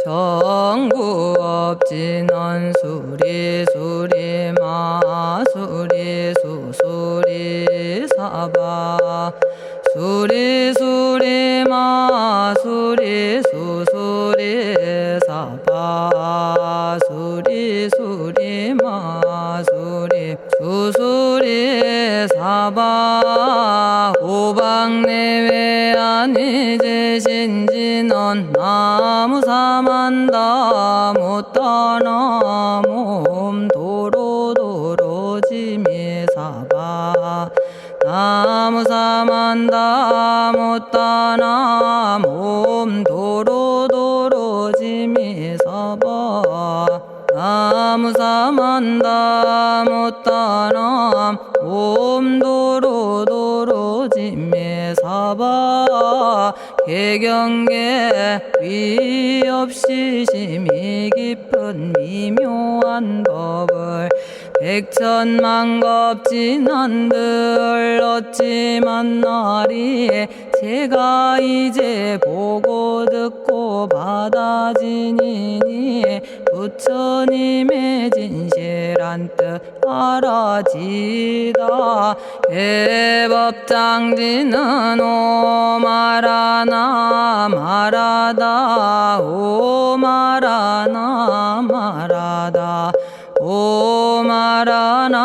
정구업진원 수리수리 마수리 수수리 사바 수리수리 마수리 수수리 사바 수리수리 마수리 수수리 사바 오방내외 안위제신진원 나무사만다 못다나 몸 도로도로지미사바 나무사만다 못다나 몸 도로도로지미사바 나무사만다 못다나 몸 도로도로지미사바 개경계 위 없이 심히 깊은 미묘한 법을 백천만겁진한들 어찌 만나리 제가 이제 보고 듣고 받아지니니 부처님의 진실한 뜻 알아지다 대법장지는 오마라나 마라다 오마라나 마라다 오마라나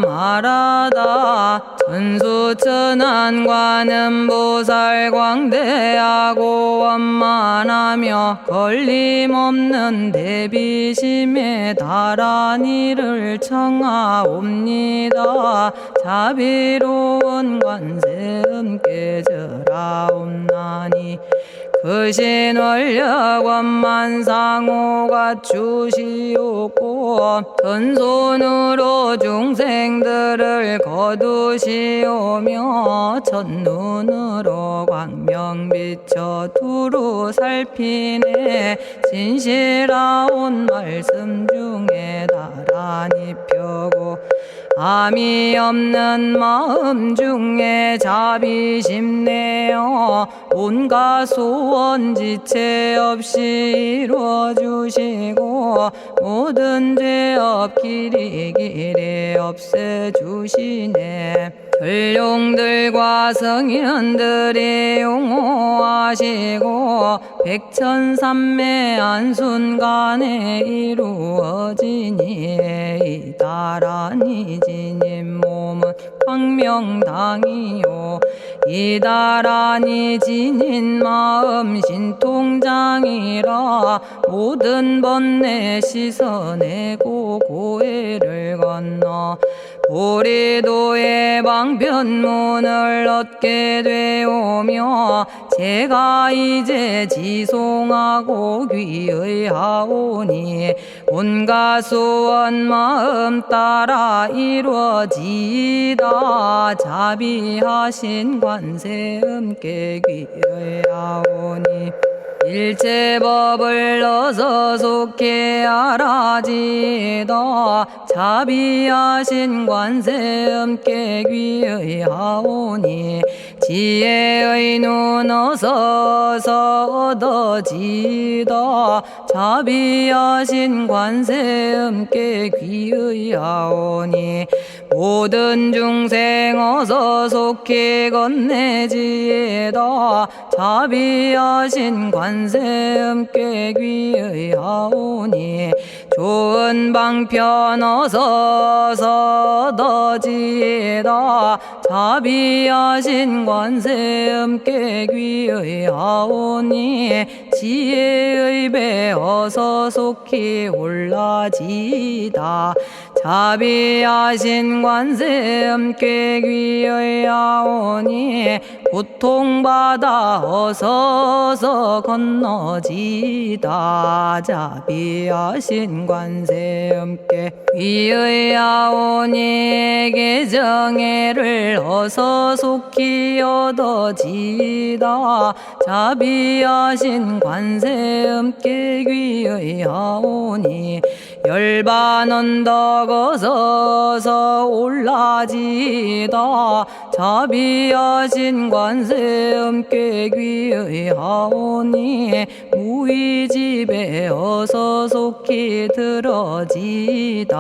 마라다 천수천안관음보살 광대하고 원만하며 걸림없는 대비심에 달한 이를 청하옵니다. 자비로운 관세음께 절하옵나니 그신 원력 원만상호가 주시옵고 전손으로 중생들을 거두시오며 첫눈으로 광명 비춰 두루 살피네 진실하온 말씀 중에 나란히 펴고 암이 없는 마음 중에 자비심 내어 온갖 소원 지체 없이 이루어 주시고 모든 죄업 길이 없애 주시네. 전룡들과 성현들이 용호하시고 백천삼매 한순간에 이루어지니 이다라니 지님 몸은 광명당이요 이다라니 지닌 마음 신통장이라 모든 번뇌 씻어내고 고해를 건너 보리도의 방편문을 얻게 되오며 제가 이제 지송하고 귀의하오니 온갖 소원 마음 따라 이루어지다 자비하신 관세음께 귀의하오니 일체법을 어서 속히 알아지다 자비하신 관세음께 귀의하오니 지혜의 눈 어서 얻어지다 자비하신 관세음께 귀의하오니 모든 중생 어서 속히 건네지다 자비하신 관세음께 귀의하오니 좋은 방편 어서 얻어지다 자비하신 관세음께 귀의하오니 지혜의 배 어서 속히 올라지다 자비하신 관세음께 귀의하오니 고통받아 어서 건너지다 자비하신 관세음께 귀의하오니 개정애를 어서 속히 얻어지다 자비하신 관세음께 귀의하오니 열반 언덕 어서 올라지다 자비하신 관세음께 귀의 하오니 무의집에 어서 속히 들어지다.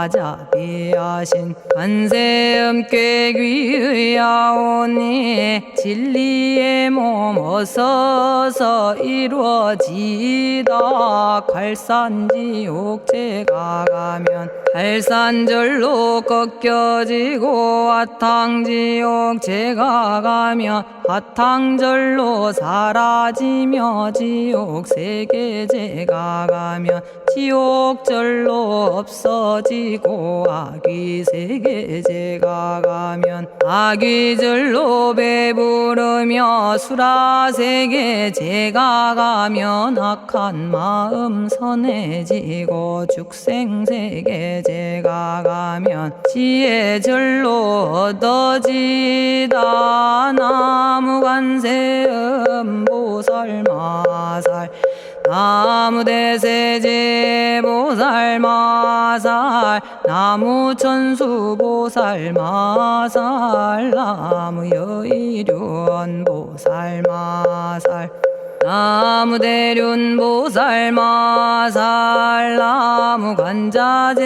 자비하신 관세음께 귀의 하오니 진리의 몸 어서서 이루어지다. 갈산지옥제가 가면 갈산절로 꺾여지고 화탕지옥제가 가면 화탕절로 사라지며 지옥세계제가 가면 지옥절로 없어지고 아귀세계제가 가면 아귀절로 배부르며 수라세계제가 가면 악한 마음 선해지고 죽생세계제가 가면 지혜절로 얻어지다. 나무관세음 보살마살 나무대세제 보살마살 나무천수 보살마살 나무여의륜 보살마살 나무대륜 보살마살 나무관자재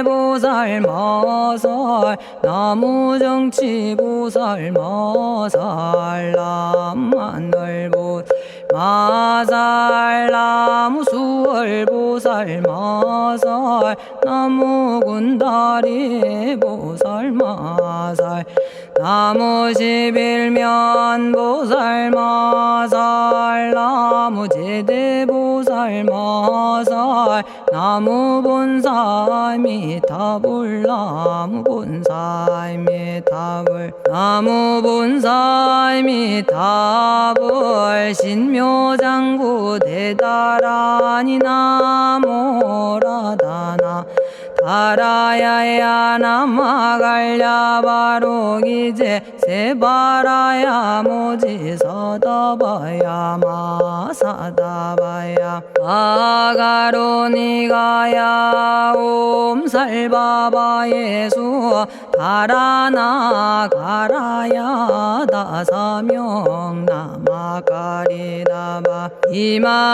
보살마살 나무정치 보살마살 나무하늘 보살마살 나무수월 보살마살 나무군다리 보살마살 나무십일면 보살마살 나무제대 보살마살 나무본사미타불 나무본사미타불 나무본사미타불 신묘장구 대다라니 나모라다나 다라야야 나마갈야바로기제 세바라야 모지서다바야 마사다바야 마가로니가야 옴살바바예수 다라나 가라야 다사명 나마가리다바 이마말야바로기제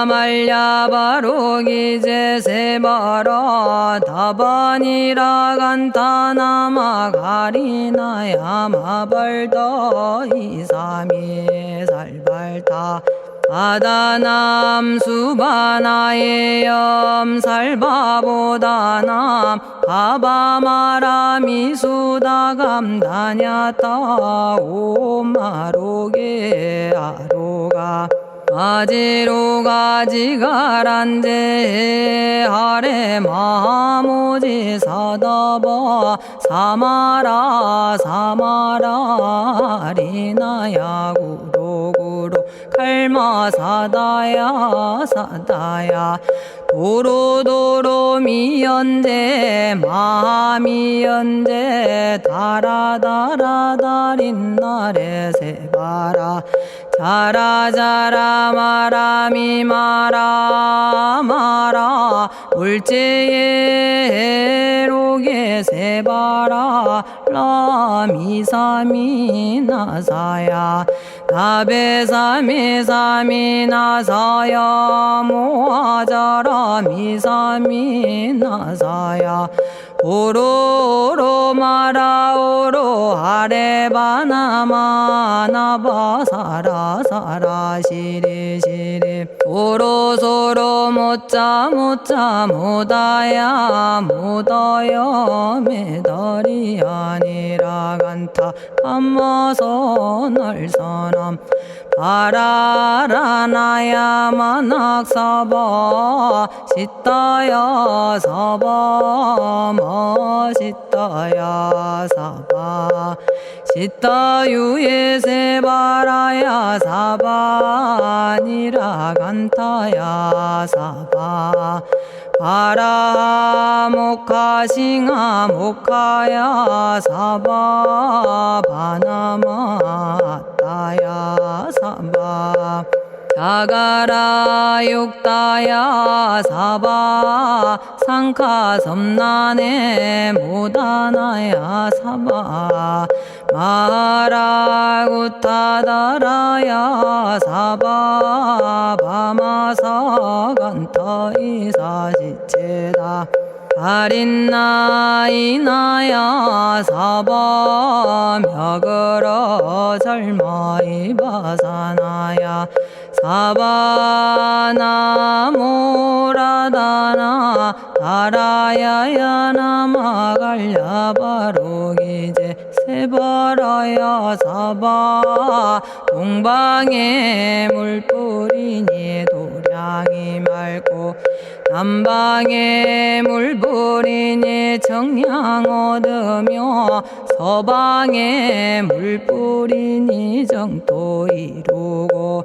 세바라 다바니라 간타나마 가리나야 마발더 이사미 살발타 바다남 수바나의 염살바보다남 바바마라미 수다감다냐타 오마로게 아로가 아지로가 지가란제 하레 마모지 사다바 사마라 사마라 리나야 구로구로 칼마 사다야 사다야 도로도로 미연제 마미연제 다라다라다린나레 세바라 자라자라 마라미 마라 마라 울제에 로게 세바라 라미사미 나사야 나베사미사미 나사야 모아자라 미사미 나사야 오로로 마라오로 아레바나마 나바사라 사라 시리 시리 오로소로 못자 못자 못다야 못다야 메달이 아니라 간타 감마서 날선함 바라라나야 만학사바 시타야 사바 마시타야 사바 시타유예 세바라야 사바니라 간타야 사바 바라 모카싱아 모카야 사바 바나마 따야 사바 자가라 육다야 사바 상카 섬난에 모다나야 사바 마라구타다라야 사바 바마사 간타 이사시체다 아린나이나야 사바 며그러 절마이바사나야 사바나모라다나 다라야야 나마갈야바로기제 세바라야 사바 동방에 물뿌리니 도량이 맑고 남방에 물뿌리니 정량 얻으며 서방에 물뿌리니 정토 이루고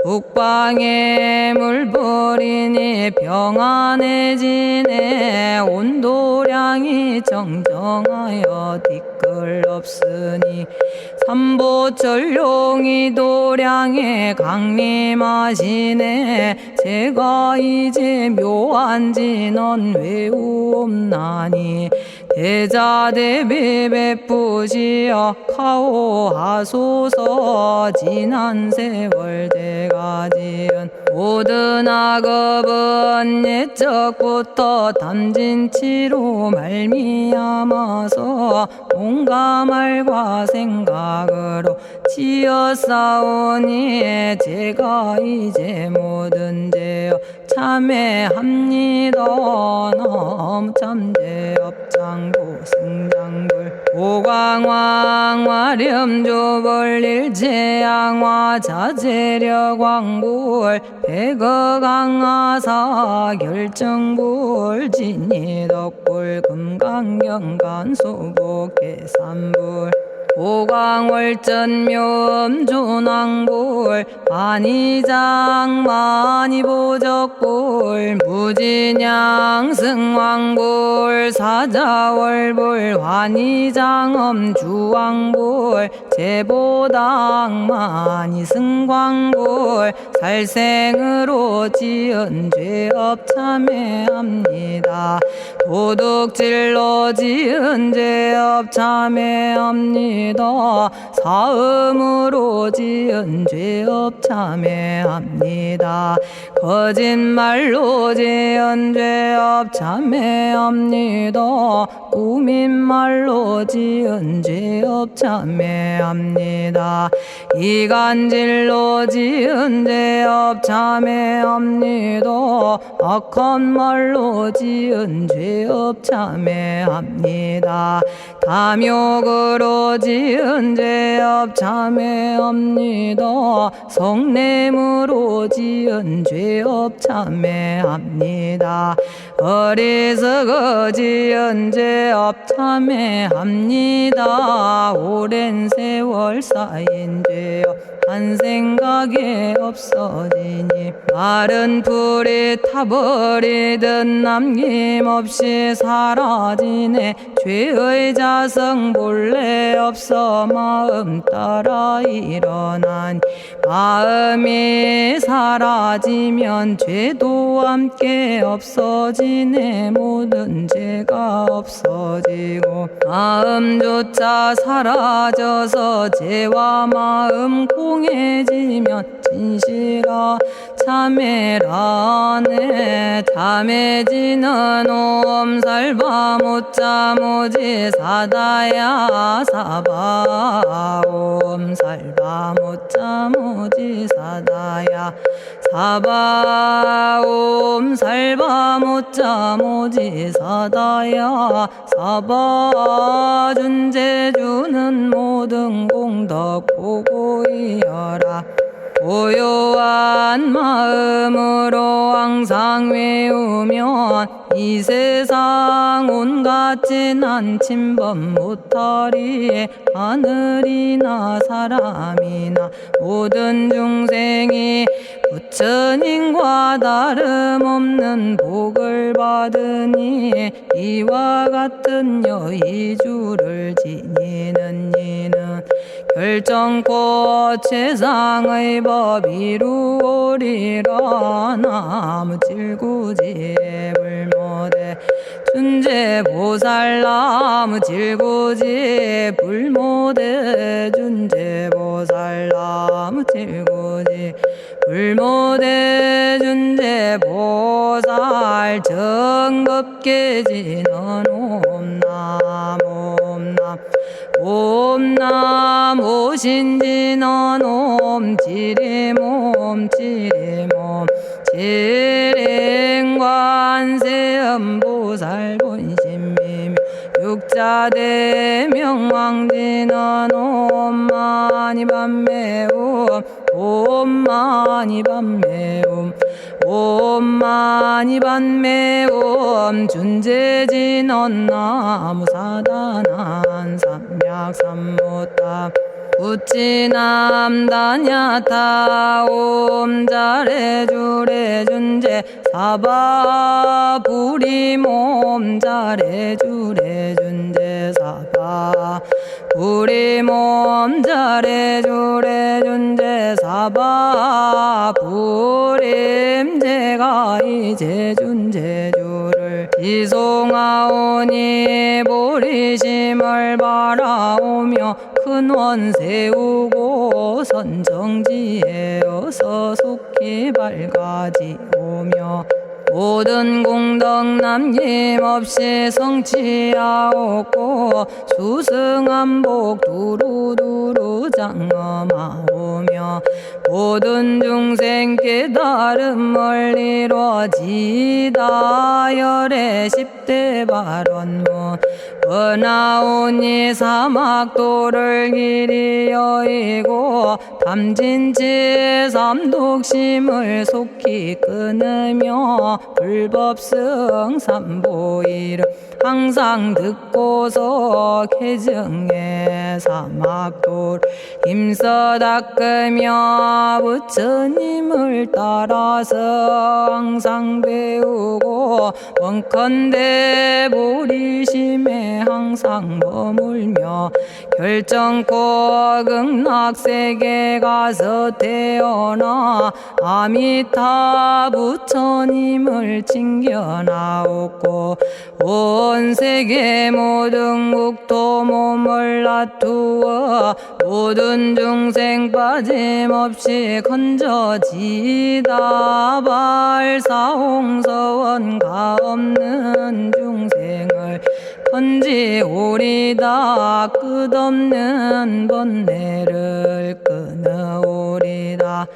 북방에 물뿌리니 평안해지네 온도량이 정정하여 뒤끌 없으니 삼보철룡이 도량에 강림하시네 제가 이제 묘한지 넌 외우옵나니 대자대비 베푸시어 카오하소서 지난 세월 제가 지은 모든 악업은 옛적부터 탐진치로 말미암아서 온갖 말과 생각으로 지었사오니 제가 이제 모든 죄업 참회합니다. 넘참죄업장고 승장불 오광왕 화렴조벌 일체양화 자재력왕불 백어강하사 결정불 진이덕불 금강경간 소복계산불 오광월전묘음존왕불 반이장 만이보적불 무진양승왕불 사자월불 환희장엄주왕불 제보당 만이승광불 살생으로 지은 죄업 참회합니다. 도둑질로 지은 죄업 참회합니다. 사음으로 지은 죄업 참회합니다. 거짓말로 지은 죄업 참회합니다. 꾸민말로 지은 죄업 참회합니다. 이간질로 지은 죄업 참회합니다. 악한 말로 지은 죄업 참회합니다. 탐욕으로 지은 죄업 참회합니다. 성냄으로 지은 죄업 참회합니다. 어리석어 지은 죄업 참회합니다. 오랜 세월 쌓인 죄업 한 생각에 없어지니 마른 풀이 타버리듯 남김없이 사라지네. 죄의 자성 본래 없어 마음 따라 일어나니 마음이 사라지면 죄도 함께 없어지네. 모든 죄가 없어지고 마음조차 사라져서 죄와 마음 공해지면 진실아 참회라네. 참해지는 옴살바 못자 모지 사다야 사바 옴살바 못자 모지 사다야 사바 옴살바 못자 모지 사다야 사바 준재주는 모든 공덕 보고 이어라. 고요한 마음으로 항상 외우면 이 세상 온갖 진한 침범 못하리. 하늘이나 사람이나 모든 중생이 부처님과 다름없는 복을 받으니 이와 같은 여의주를 지니는 이는 결정코 최상의 법 이루오리라. 나무질구지 불모대 준재보살. 나무질구지 불모대 준재보살. 나무질구지 불모대 준재보살. 정법계지는 옴남 옴남 옴남. 오신지는 옴지리몸 지리몸 지랭관세음보살 본심미묘 육자대명왕지는 옴마니밤매옴 옴마니밤매옴 옴마니밤매옴. 준재진언 나무사단한 삼약삼무타 우치남다냐타 옴자레주레 준재 사바 부리몸 자레주레 준재 사바 부리몸 자레주레 준재 사바 부림. 제가 이제 준재주를 지송하오니 보리심을 바라오며 큰원 세우고 선정지에 어서 속히 밝아지오며 모든 공덕 남김없이 성취하옵고 수승한복 두루두루 장엄하오며 모든 중생 깨달음을 이루어지다. 열의 10대 발언문 은하오니 사막도를 길이 여의고 탐진치 삼독심을 속히 끊으며 불법승 삼보이를 항상 듣고서 개정의 사막도를 힘써 닦으며 부처님을 따라서 항상 배우고 원컨대 보리심에 항상 머물며 결정코 극락세계 가서 태어나 아미타 부처님을 챙겨나오고 온 세계 모든 국토 몸을 놔두어 모든 중생 빠짐없이 건져지다. 발사홍서원가 없는 중생을 건지오리다. 끝없는 번뇌를 끊어오리다.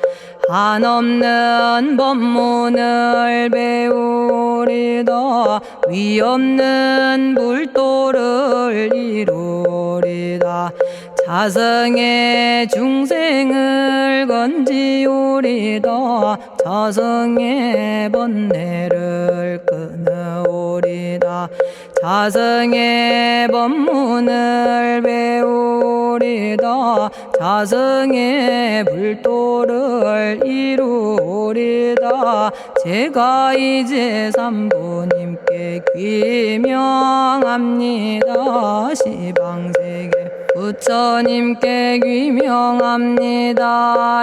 한없는 법문을 배우리다. 위없는 불도를 이루리다. 자성의 중생을 건지오리다. 자성의 번뇌를 끊어오리다. 자성의 법문을 배우리다. 자성의 불도를 이루리다. 제가 이제 삼부님께 귀명합니다. 시방세계 부처님께 귀명합니다.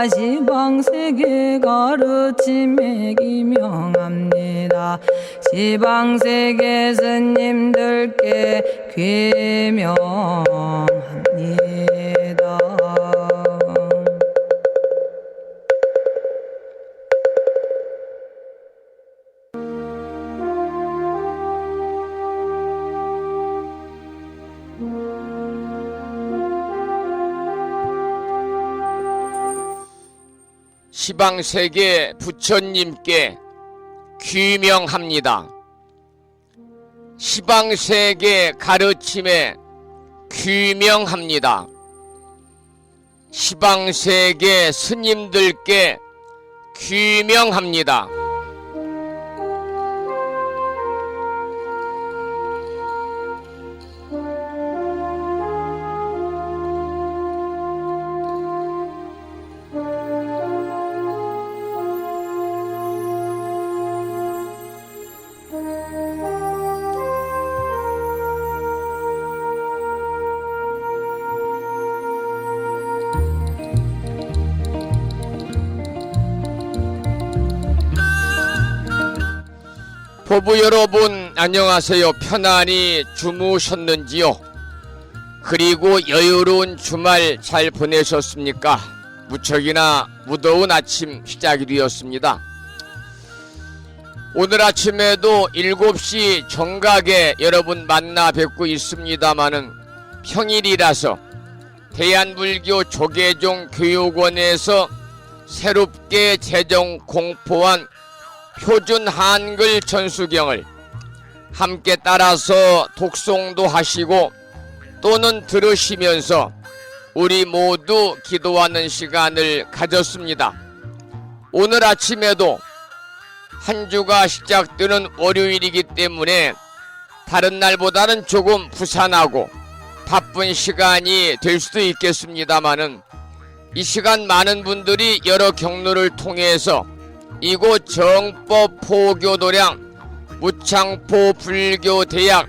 시방세계 가르침에 귀명합니다. 시방세계 스님들께 귀명합니다. 시방세계 부처님께 귀명합니다. 시방세계 가르침에 귀명합니다. 시방세계 스님들께 귀명합니다. 법부 여러분 안녕하세요. 편안히 주무셨는지요? 그리고 여유로운 주말 잘 보내셨습니까? 무척이나 무더운 아침 시작이 되었습니다. 오늘 아침에도 7시 정각에 여러분 만나 뵙고 있습니다마는 평일이라서 대한불교 조계종 교육원에서 새롭게 제정 공포한 표준 한글 전수경을 함께 따라서 독송도 하시고 또는 들으시면서 우리 모두 기도하는 시간을 가졌습니다. 오늘 아침에도 한 주가 시작되는 월요일이기 때문에 다른 날보다는 조금 부산하고 바쁜 시간이 될 수도 있겠습니다마는 이 시간 많은 분들이 여러 경로를 통해서 이곳 정법포교도량 무창포 불교대학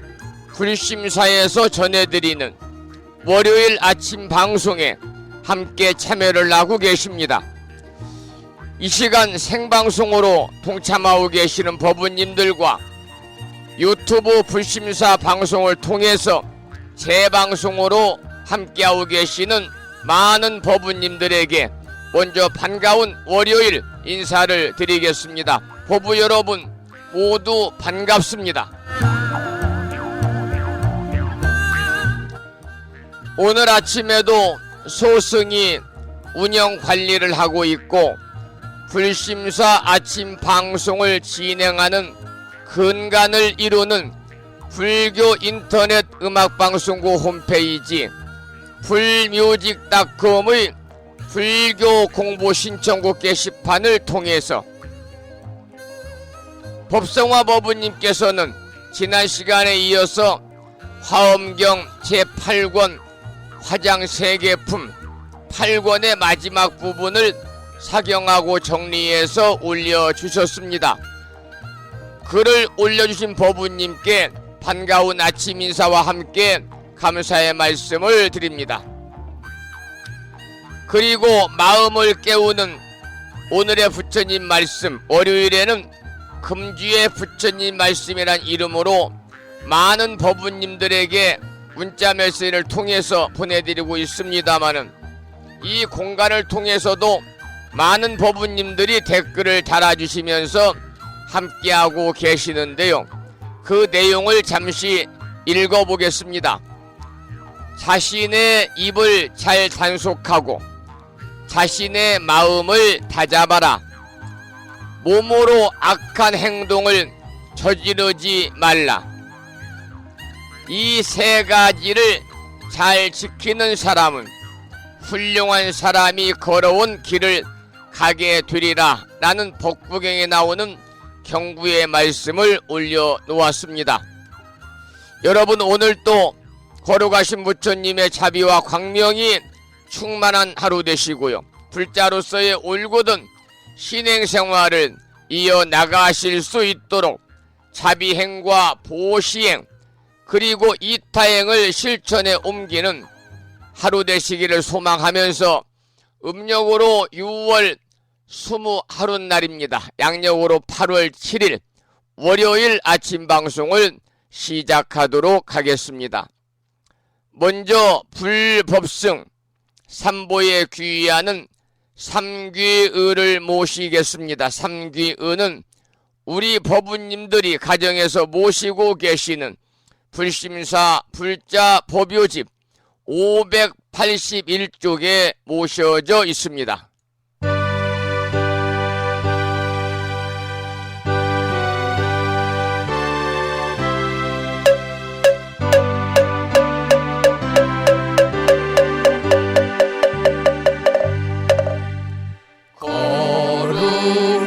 불심사에서 전해드리는 월요일 아침 방송에 함께 참여를 하고 계십니다. 이 시간 생방송으로 동참하고 계시는 법우님들과 유튜브 불심사 방송을 통해서 재방송으로 함께하고 계시는 많은 법우님들에게 먼저 반가운 월요일 인사를 드리겠습니다. 법우 여러분 모두 반갑습니다. 오늘 아침에도 소승이 운영 관리를 하고 있고 불심사 아침 방송을 진행하는 근간을 이루는 불교 인터넷 음악방송국 홈페이지 불뮤직닷컴의 불교 공보 신청곡 게시판을 통해서 법성화 법우님께서는 지난 시간에 이어서 화엄경 제8권 화장세계품 8권의 마지막 부분을 사경하고 정리해서 올려주셨습니다. 글을 올려주신 법우님께 반가운 아침 인사와 함께 감사의 말씀을 드립니다. 그리고 마음을 깨우는 오늘의 부처님 말씀, 월요일에는 금주의 부처님 말씀이란 이름으로 많은 법우님들에게 문자 메시지를 통해서 보내드리고 있습니다마는 이 공간을 통해서도 많은 법우님들이 댓글을 달아주시면서 함께하고 계시는데요. 그 내용을 잠시 읽어보겠습니다. 자신의 입을 잘 단속하고 자신의 마음을 다잡아라. 몸으로 악한 행동을 저지르지 말라. 이 세 가지를 잘 지키는 사람은 훌륭한 사람이 걸어온 길을 가게 되리라 라는 법구경에 나오는 경구의 말씀을 올려놓았습니다. 여러분 오늘 또 거룩하신 부처님의 자비와 광명이 충만한 하루 되시고요. 불자로서의 올곧은 신행생활을 이어나가실 수 있도록 자비행과 보시행 그리고 이타행을 실천에 옮기는 하루 되시기를 소망하면서 음력으로 6월 21날입니다. 양력으로 8월 7일 월요일 아침 방송을 시작하도록 하겠습니다. 먼저 불법승 삼보에 귀의하는 삼귀의를 모시겠습니다. 삼귀의는 우리 법우님들이 가정에서 모시고 계시는 불심사 불자 법요집 581쪽에 모셔져 있습니다.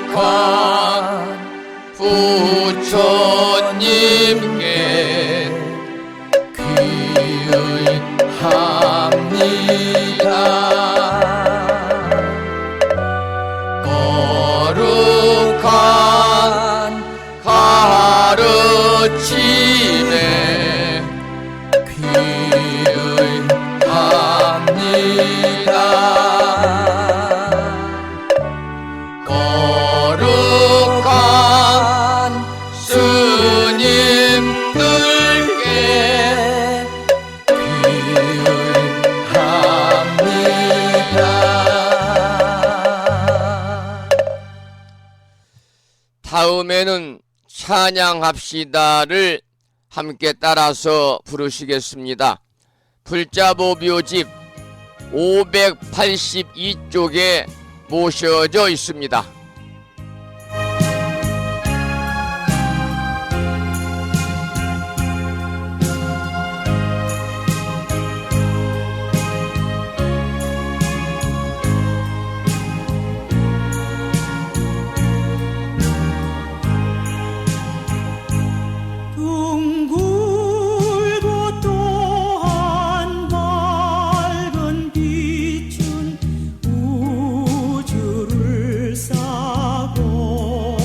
거룩한 부처님께 귀의합니다. 다음에는 찬양합시다를 함께 따라서 부르시겠습니다. 불자보묘집 582쪽에 모셔져 있습니다. 둥글고 또한 밝은 빛은 우주를 싸고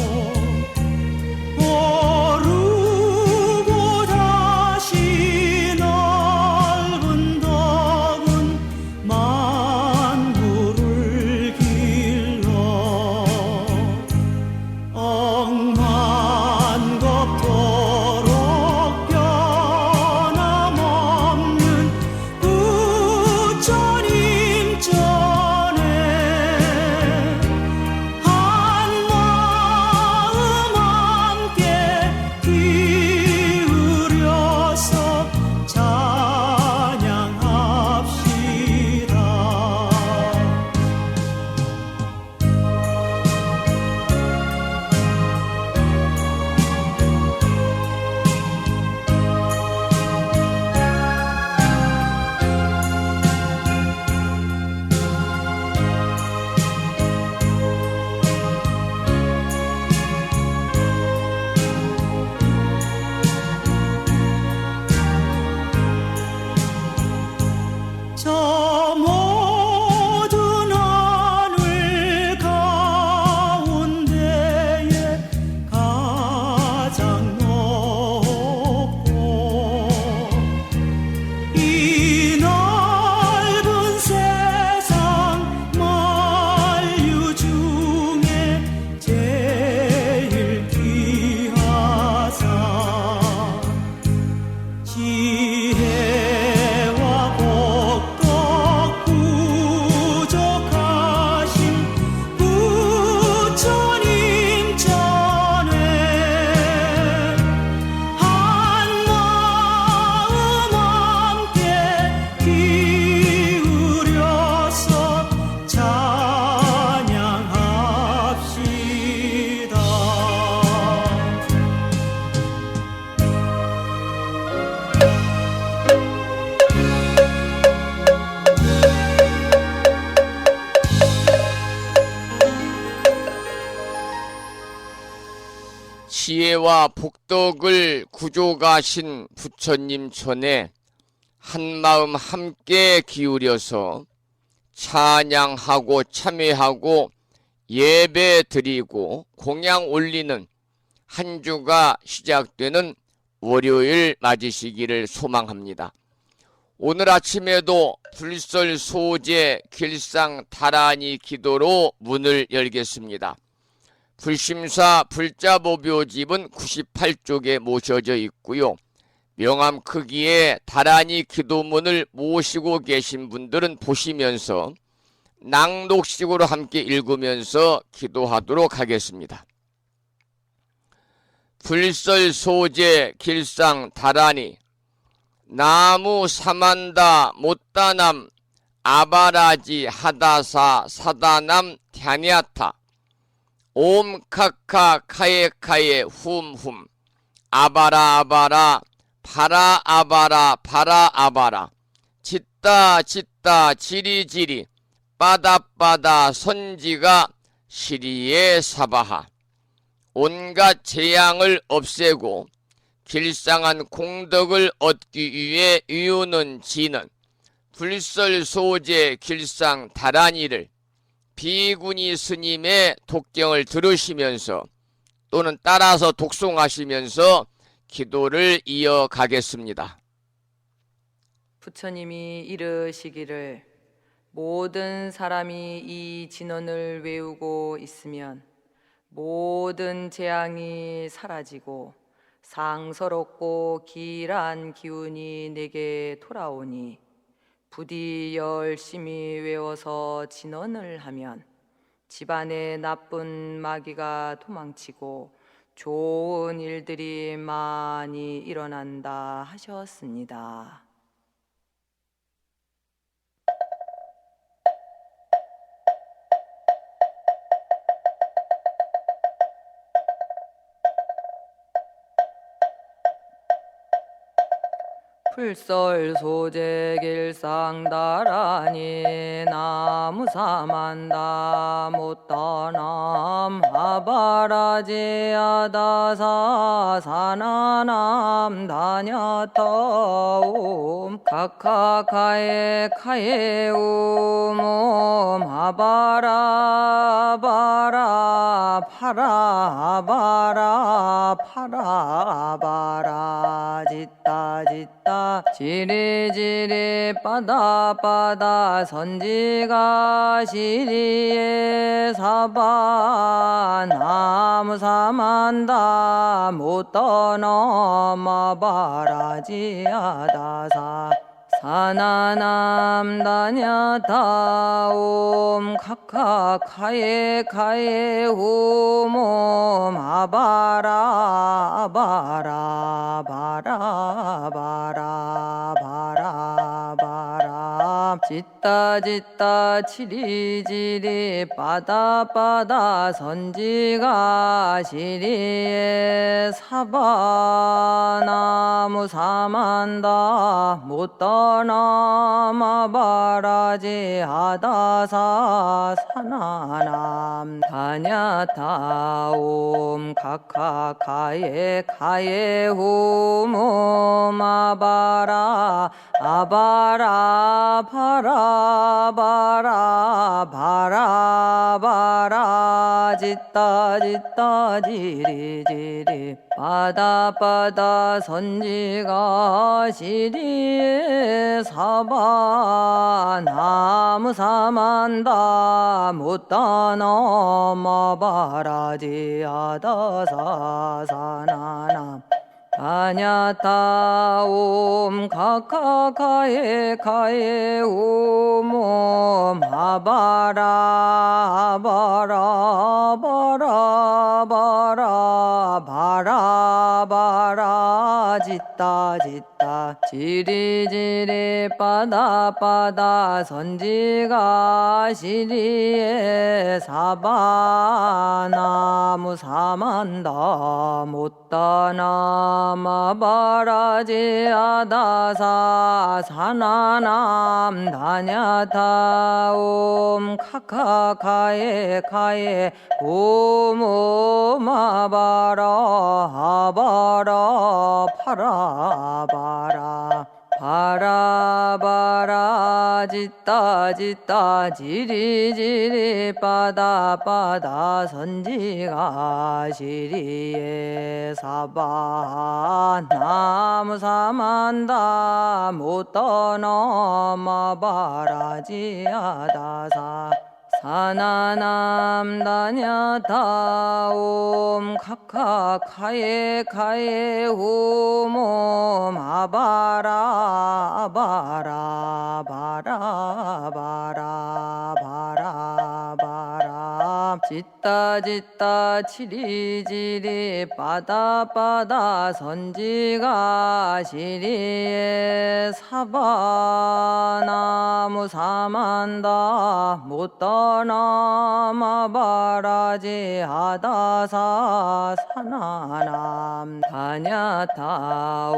오르고 다시 넓은 덕은 만물을 길러 억만겁도록 변함없는 부처님 전에 한마음 함께 기울여서 찬양합시다. 저 모든 하늘 가운데에 가장 높고 이 넓은 세상 만류 중에 제일 귀하사 지혜와 복덕 부족하신 부처님 전에 한마음 함께 기울여서 찬양합시다. 지혜와 복덕을 구족하신 부처님 전에 한마음 함께 기울여서 찬양하고 참회하고 예배 드리고 공양 올리는 한 주가 시작되는 월요일 맞으시기를 소망합니다. 오늘 아침에도 불설소재 길상 다란이 기도로 문을 열겠습니다. 불심사 불자보묘집은 98쪽에 모셔져 있고요. 명암 크기의 다란이 기도문을 모시고 계신 분들은 보시면서 낭독식으로 함께 읽으면서 기도하도록 하겠습니다. 불설소재 길상 다란이 나무 사만다 못다남 아바라지 하다사 사다남 갸냐타 옴카카 카에카에 훔훔 아바라 아바라 바라 아바라 바라 아바라 짓다 짓다 지리지리 빠다빠다 선지가 시리에 사바하 온갖 재앙을 없애고 길상한 공덕을 얻기 위해 이유는 지는 불설소재 길상 다란이를 비구니 스님의 독경을 들으시면서 또는 따라서 독송하시면서 기도를 이어가겠습니다. 부처님이 이르시기를 모든 사람이 이 진언을 외우고 있으면 모든 재앙이 사라지고 상서롭고 길한 기운이 내게 돌아오니 부디 열심히 외워서 진언을 하면 집안에 나쁜 마귀가 도망치고 좋은 일들이 많이 일어난다 하셨습니다. 풀설 소재 길상다라니 나무사만다 못다남 하바라지아다사 사나남 다냐타옴 카카카에 카에우몸 하바라바라 파라바라 파라바라 짓다 지리지리 빠다빠다 선지가 시리에 사바 나무사만다 못떠넘어바라지아다사 사나남 다냐타옴 카카카에 카에 후몸 아바라 아바라 바라 바라 바라 바라 짓다 치리지리 빠다빠다 선지가 시리에 사바나무 사만다 못떠넘어바라지 하다사 사나남 다냐타옴 카카카에 카에 후몸 아바라 아바라 바라 바라 바라 바라 짓다 지리지리 빠다빠다 선지가 시리에 사바 나무 사만다 못다 넘어바라지 하다사 사나나 다냐타옴 카카카에 카에 오몸 아바라 바라 바라 바라 바라 바라 짓다 지리지리 빠다빠다 선지가 시리에 사바 나무 사만다 못다 남아바라지 아다사 사나남 다냐타옴 카카카에 카에 오모마바라 아바라 파라바라 바라바라 짓다 지리지리 빠다빠다 선지가 시리에 사바 나무 사만다 못떠 넘어바라지 아다사 사나남 다냐타옴 카카카에 카에 후몸 아바라 아바라 바라 바라 바라 바라 짓다 치리지리 빠다빠다 선지가 시리에 사바 나무 사만다 못떠 넘어바라지 하다사 사나남 다냐타옴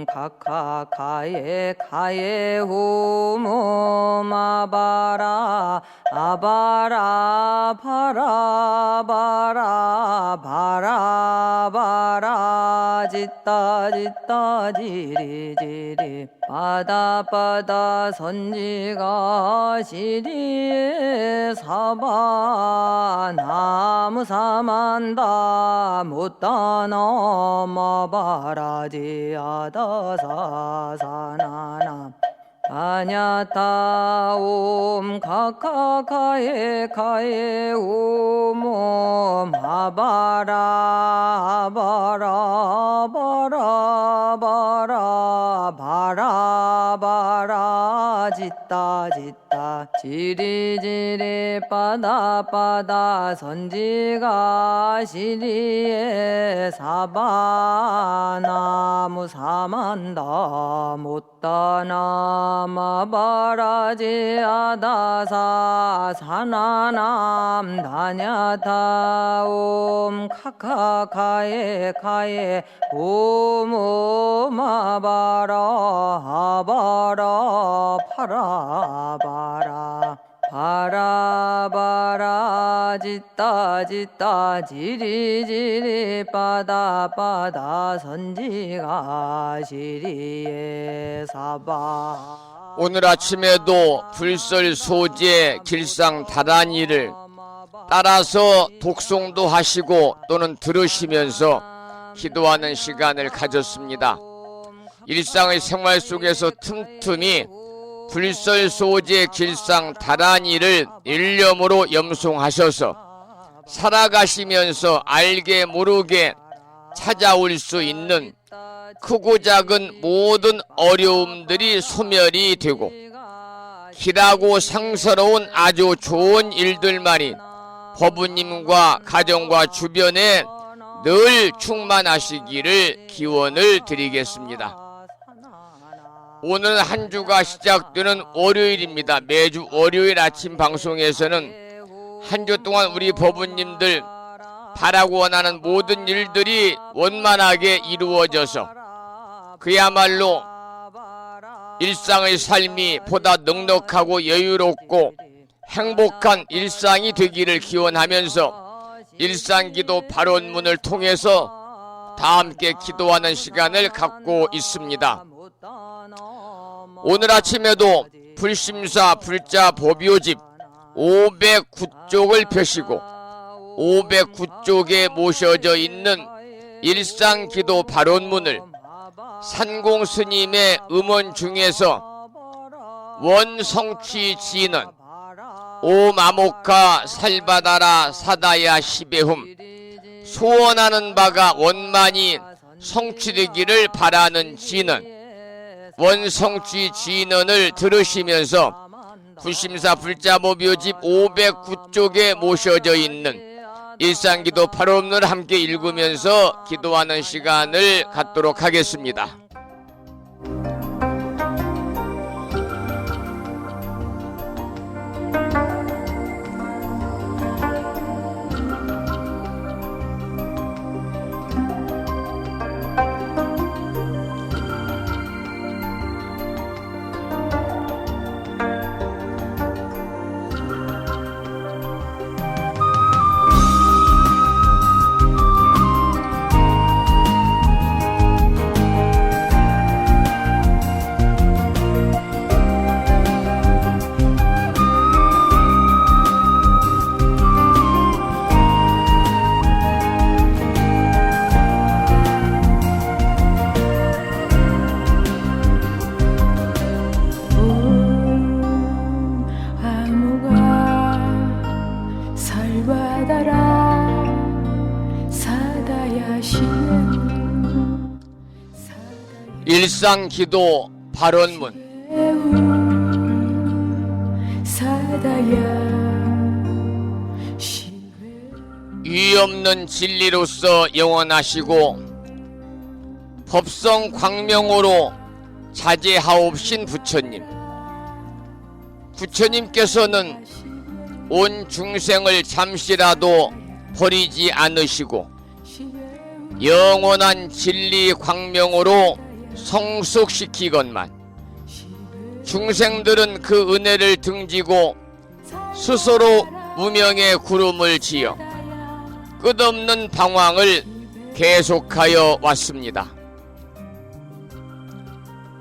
카카카에 카에 후몸 아바라 아바라 바라 바라 바라 바라 짓다 지리지리 빠다빠다 선지가 시리에 사바 나무 사만다 못다 넘어바라지 아다사 사나나 아냐타 옴 카카카에 카에 옴 아바라 아바라 바라 바라 바라 바라 짓다 짓다 지리지리 빠다 빠다 선지가 시리에 사바나무 사만다 못다나 마바라지 아다사 사나남 다냐타 옴 카카카에 카에 옴 아바라 아바라 파라바라 바라바라 짓다 짓다 지리지리 빠다 빠다 선지가 시리에 사바. 오늘 아침에도 불설 소재 길상 다란이를 따라서 독송도 하시고 또는 들으시면서 기도하는 시간을 가졌습니다. 일상의 생활 속에서 틈틈이 불설 소재 길상 다란이를 일념으로 염송하셔서 살아가시면서 알게 모르게 찾아올 수 있는 크고 작은 모든 어려움들이 소멸이 되고 길하고 상서로운 아주 좋은 일들만이 법부님과 가정과 주변에 늘 충만하시기를 기원을 드리겠습니다. 오늘 한 주가 시작되는 월요일입니다. 매주 월요일 아침 방송에서는 한 주 동안 우리 법부님들 바라고 원하는 모든 일들이 원만하게 이루어져서 그야말로 일상의 삶이 보다 넉넉하고 여유롭고 행복한 일상이 되기를 기원하면서 일상기도 발언문을 통해서 다 함께 기도하는 시간을 갖고 있습니다. 오늘 아침에도 불심사 불자 법요집 509쪽을 펴시고 509쪽에 모셔져 있는 일상기도 발언문을 산공스님의 음원 중에서 원성취 지는 오마모카 살바다라 사다야 시베훔 소원하는 바가 원만히 성취되기를 바라는 지는 원성취 진언을 들으시면서 불심사 불자법요집 509쪽에 모셔져 있는 일상기도 발언문을 함께 읽으면서 기도하는 시간을 갖도록 하겠습니다. 일상기도 발언문 유없는 진리로서 영원하시고 법성 광명으로 자제하옵신 부처님, 부처님께서는 온 중생을 잠시라도 버리지 않으시고 영원한 진리 광명으로 성숙시키건만 중생들은 그 은혜를 등지고 스스로 무명의 구름을 지어 끝없는 방황을 계속하여 왔습니다.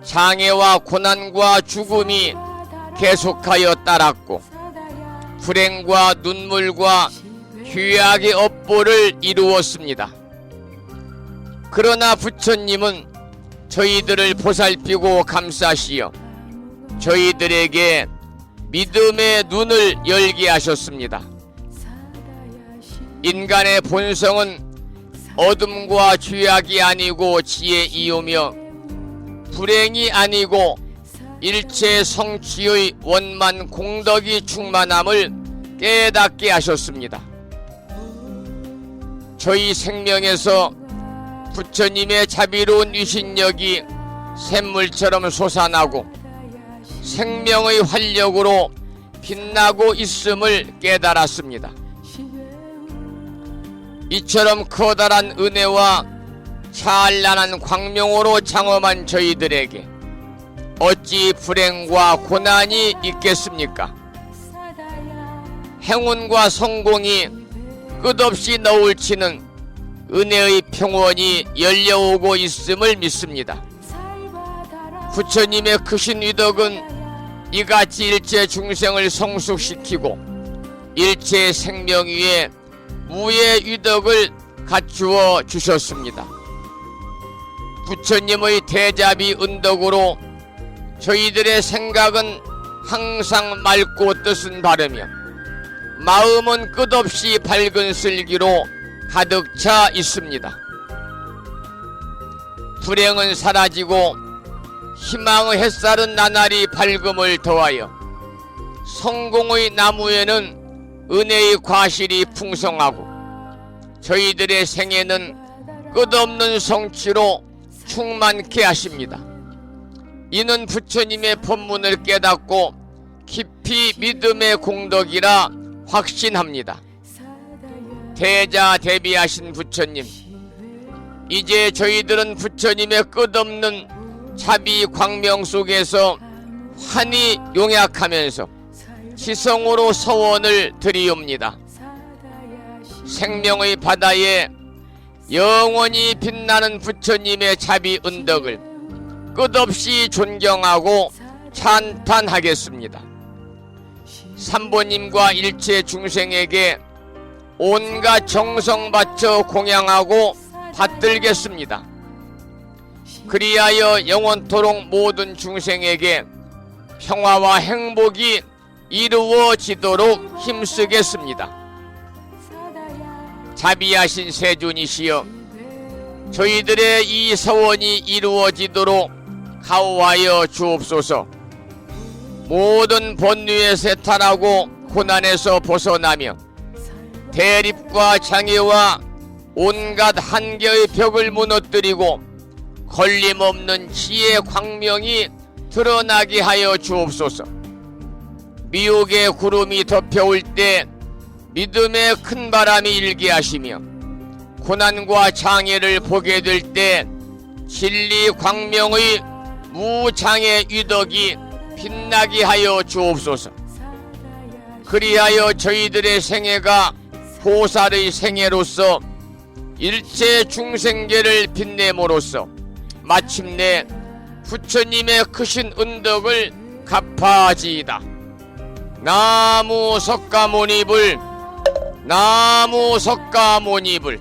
장애와 고난과 죽음이 계속하여 따랐고 불행과 눈물과 휴약의 업보를 이루었습니다. 그러나 부처님은 저희들을 보살피고 감싸시어 저희들에게 믿음의 눈을 열게 하셨습니다. 인간의 본성은 어둠과 죄악이 아니고 지혜이오며 불행이 아니고 일체 성취의 원만 공덕이 충만함을 깨닫게 하셨습니다. 저희 생명에서 부처님의 자비로운 유신력이 샘물처럼 솟아나고 생명의 활력으로 빛나고 있음을 깨달았습니다. 이처럼 커다란 은혜와 찬란한 광명으로 장엄한 저희들에게 어찌 불행과 고난이 있겠습니까? 행운과 성공이 끝없이 너울치는 은혜의 평원이 열려오고 있음을 믿습니다. 부처님의 크신 위덕은 이같이 일체 중생을 성숙시키고 일체 생명 위에 무의 위덕을 갖추어 주셨습니다. 부처님의 대자비 은덕으로 저희들의 생각은 항상 맑고 뜻은 바르며 마음은 끝없이 밝은 슬기로 가득 차 있습니다. 불행은 사라지고 희망의 햇살은 나날이 밝음을 더하여 성공의 나무에는 은혜의 과실이 풍성하고 저희들의 생애는 끝없는 성취로 충만케 하십니다. 이는 부처님의 법문을 깨닫고 깊이 믿음의 공덕이라 확신합니다. 대자대비하신 부처님, 이제 저희들은 부처님의 끝없는 자비 광명 속에서 환히 용약하면서 지성으로 서원을 드리옵니다. 생명의 바다에 영원히 빛나는 부처님의 자비 은덕을 끝없이 존경하고 찬탄하겠습니다. 삼보님과 일체 중생에게 온갖 정성 바쳐 공양하고 받들겠습니다. 그리하여 영원토록 모든 중생에게 평화와 행복이 이루어지도록 힘쓰겠습니다. 자비하신 세존이시여, 저희들의 이 서원이 이루어지도록 가호하여 주옵소서. 모든 번뇌에 세탈하고 고난에서 벗어나며 대립과 장애와 온갖 한계의 벽을 무너뜨리고 걸림없는 지혜 광명이 드러나게 하여 주옵소서. 미혹의 구름이 덮여올 때 믿음의 큰 바람이 일게 하시며 고난과 장애를 보게 될 때 진리 광명의 무장애 위덕이 빛나게 하여 주옵소서. 그리하여 저희들의 생애가 보살의 생애로서 일체 중생계를 빛냄으로써 마침내 부처님의 크신 은덕을 갚아지이다. 나무 석가모니불, 나무 석가모니불,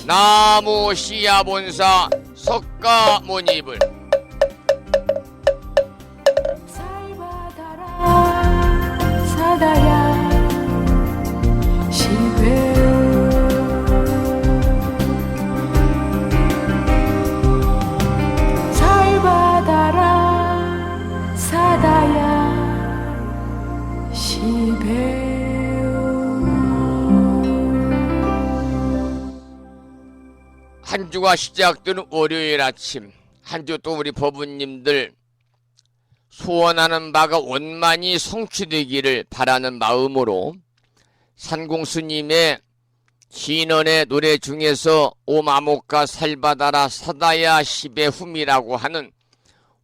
나무 시야본사 석가모니불. 사다야 시베오 잘 받아라 사다야 시베오. 한 주가 시작되는 월요일 아침, 한 주 또 우리 법우님들 소원하는 바가 원만히 성취되기를 바라는 마음으로 산공스님의 진언의 노래 중에서 오마목가 살바다라 사다야 시베훔이라고 하는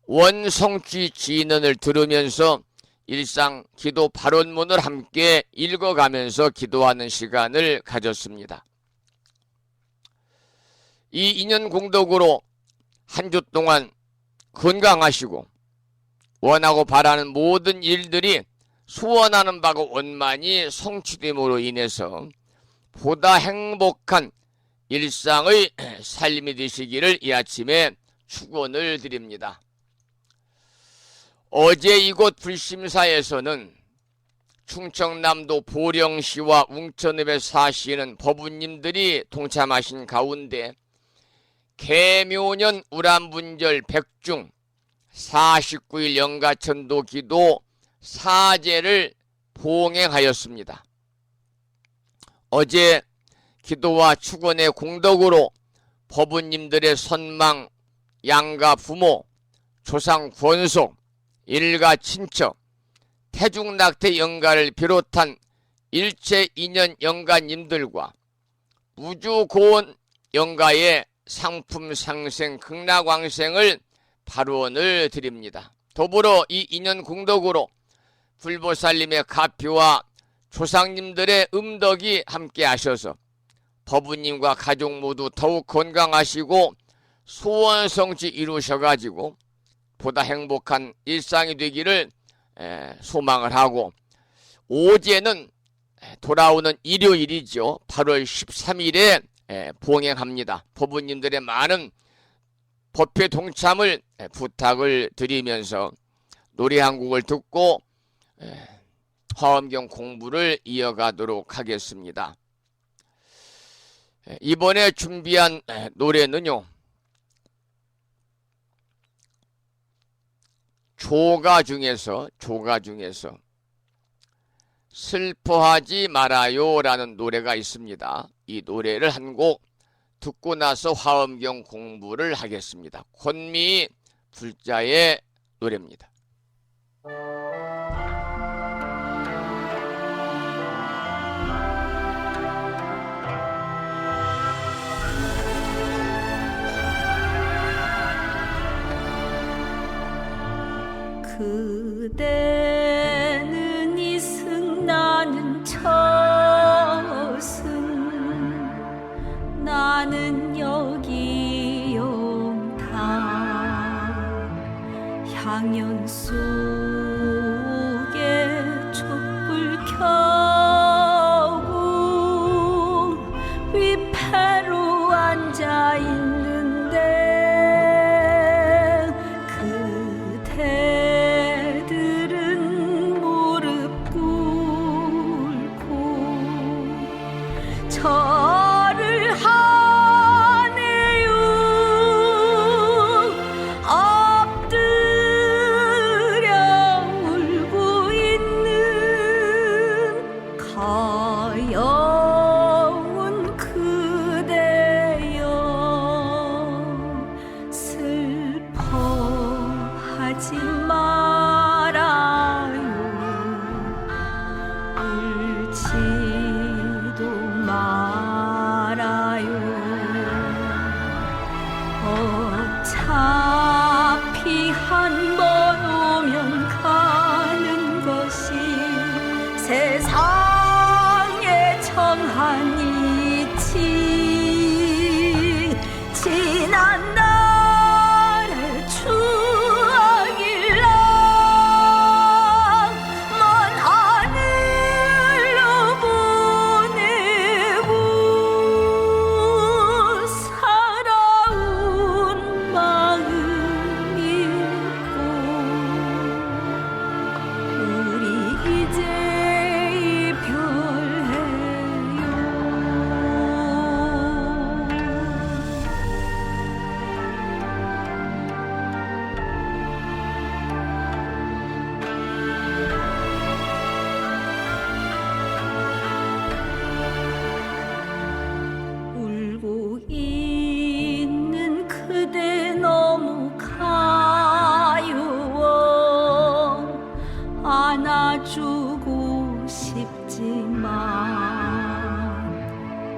원성취 진언을 들으면서 일상 기도 발언문을 함께 읽어가면서 기도하는 시간을 가졌습니다. 이 인연 공덕으로 한 주 동안 건강하시고 원하고 바라는 모든 일들이 소원하는 바가 원만히 성취됨으로 인해서 보다 행복한 일상의 삶이 되시기를 이 아침에 축원을 드립니다. 어제 이곳 불심사에서는 충청남도 보령시와 웅천읍에 사시는 법우님들이 동참하신 가운데 계묘년 우람분절 백중 49일 영가천도 기도 사제를 봉행하였습니다. 어제 기도와 축원의 공덕으로 법우님들의 선망, 양가 부모, 조상 권속, 일가 친척, 태중낙태 영가를 비롯한 일체 인연 영가님들과 무주고원 영가의 상품 상생 극락왕생을 발원을 드립니다. 더불어 이 인연 공덕으로 불보살님의 가피와 조상님들의 음덕이 함께 하셔서 법우님과 가족 모두 더욱 건강하시고 소원 성취 이루셔가지고 보다 행복한 일상이 되기를 소망을 하고, 오제는 돌아오는 일요일이죠. 8월 13일에 봉행합니다. 법우님들의 많은 법회 동참을 부탁을 드리면서 노래 한 곡을 듣고 화엄경 공부를 이어가도록 하겠습니다. 이번에 준비한 노래는요, 조가 중에서 슬퍼하지 말아요 라는 노래가 있습니다. 이 노래를 한 곡 듣고 나서 화엄경 공부를 하겠습니다. 권미 불자의 노래입니다. 그대는 이승 나는 저승 나는 여기 용타 향연 속에 촛불 켜고 위패로 앉아 있는데 절을 하네요. 엎드려 울고 있는 가여운 그대여 슬퍼하지 말아요. 울지도 말아요. 어차피 한 번 오면 가는 것이 세상의 정한이지. 지난 날의 추억일랑 먼 하늘로 보내고 살아온 마음 있고 우리 이제 이별해요. 울고 있는 그대 너무 가여워. 안아주고 싶지만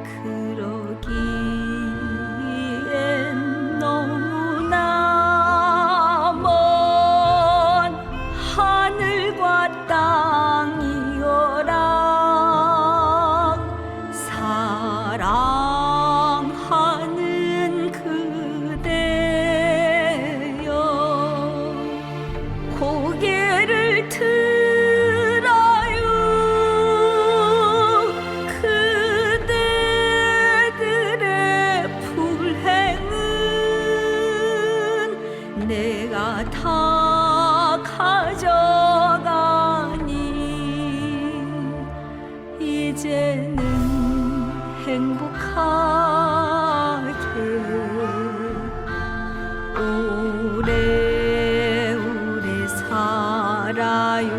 그러기엔 너무나 먼 하늘과 땅이어라. 사랑하는 그대여 고개를 들어요. 그대들의 불행은 내가 다 가져가니 이제는 행복하게 오래오래 살아요.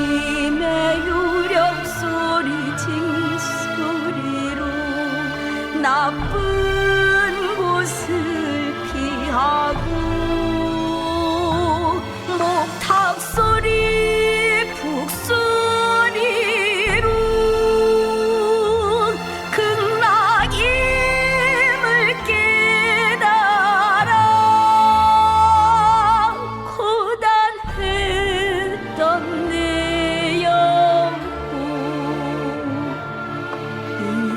스님의 유력소리 징소리로 나쁜 곳을 피하고 목탁소리 북소리로 극락임을 깨달아 고단했던 내 영혼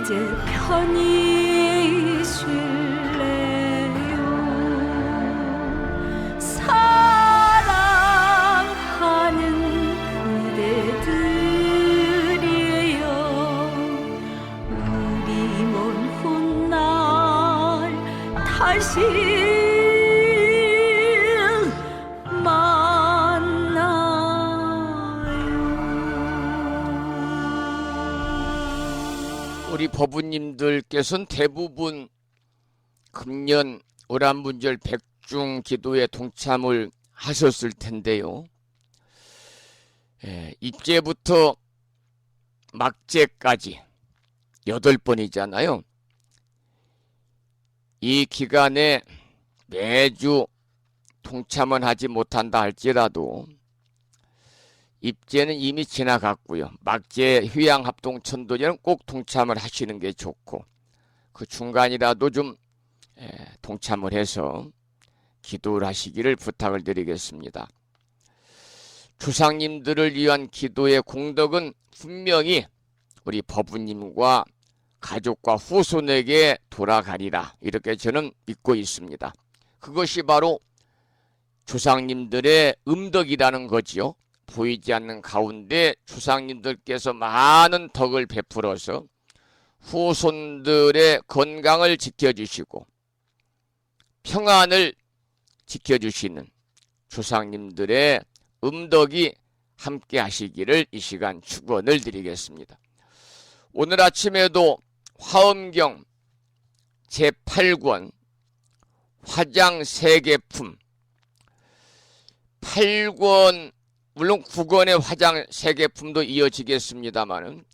이제 편히 쉴래요. 사랑하는 그대들이여 우리 먼 훗날 다시 만나요. 우리 법부님들께서는 대부분 금년 오란문절 백중 기도에 동참을 하셨을 텐데요. 입제부터 막제까지 8번이잖아요. 이 기간에 매주 동참은 하지 못한다 할지라도 입제는 이미 지나갔고요. 막제 휴양합동천도제는 꼭 동참을 하시는 게 좋고 그 중간이라도 좀 동참을 해서 기도를 하시기를 부탁을 드리겠습니다. 조상님들을 위한 기도의 공덕은 분명히 우리 법부님과 가족과 후손에게 돌아가리라 이렇게 저는 믿고 있습니다. 그것이 바로 조상님들의 음덕이라는 거지요. 보이지 않는 가운데 조상님들께서 많은 덕을 베풀어서 후손들의 건강을 지켜주시고 평안을 지켜주시는 조상님들의 음덕이 함께 하시기를 이 시간 축원을 드리겠습니다. 오늘 아침에도 화엄경 제8권 화장 세계품 8권 물론 9권의 화장 세계품도 이어지겠습니다마는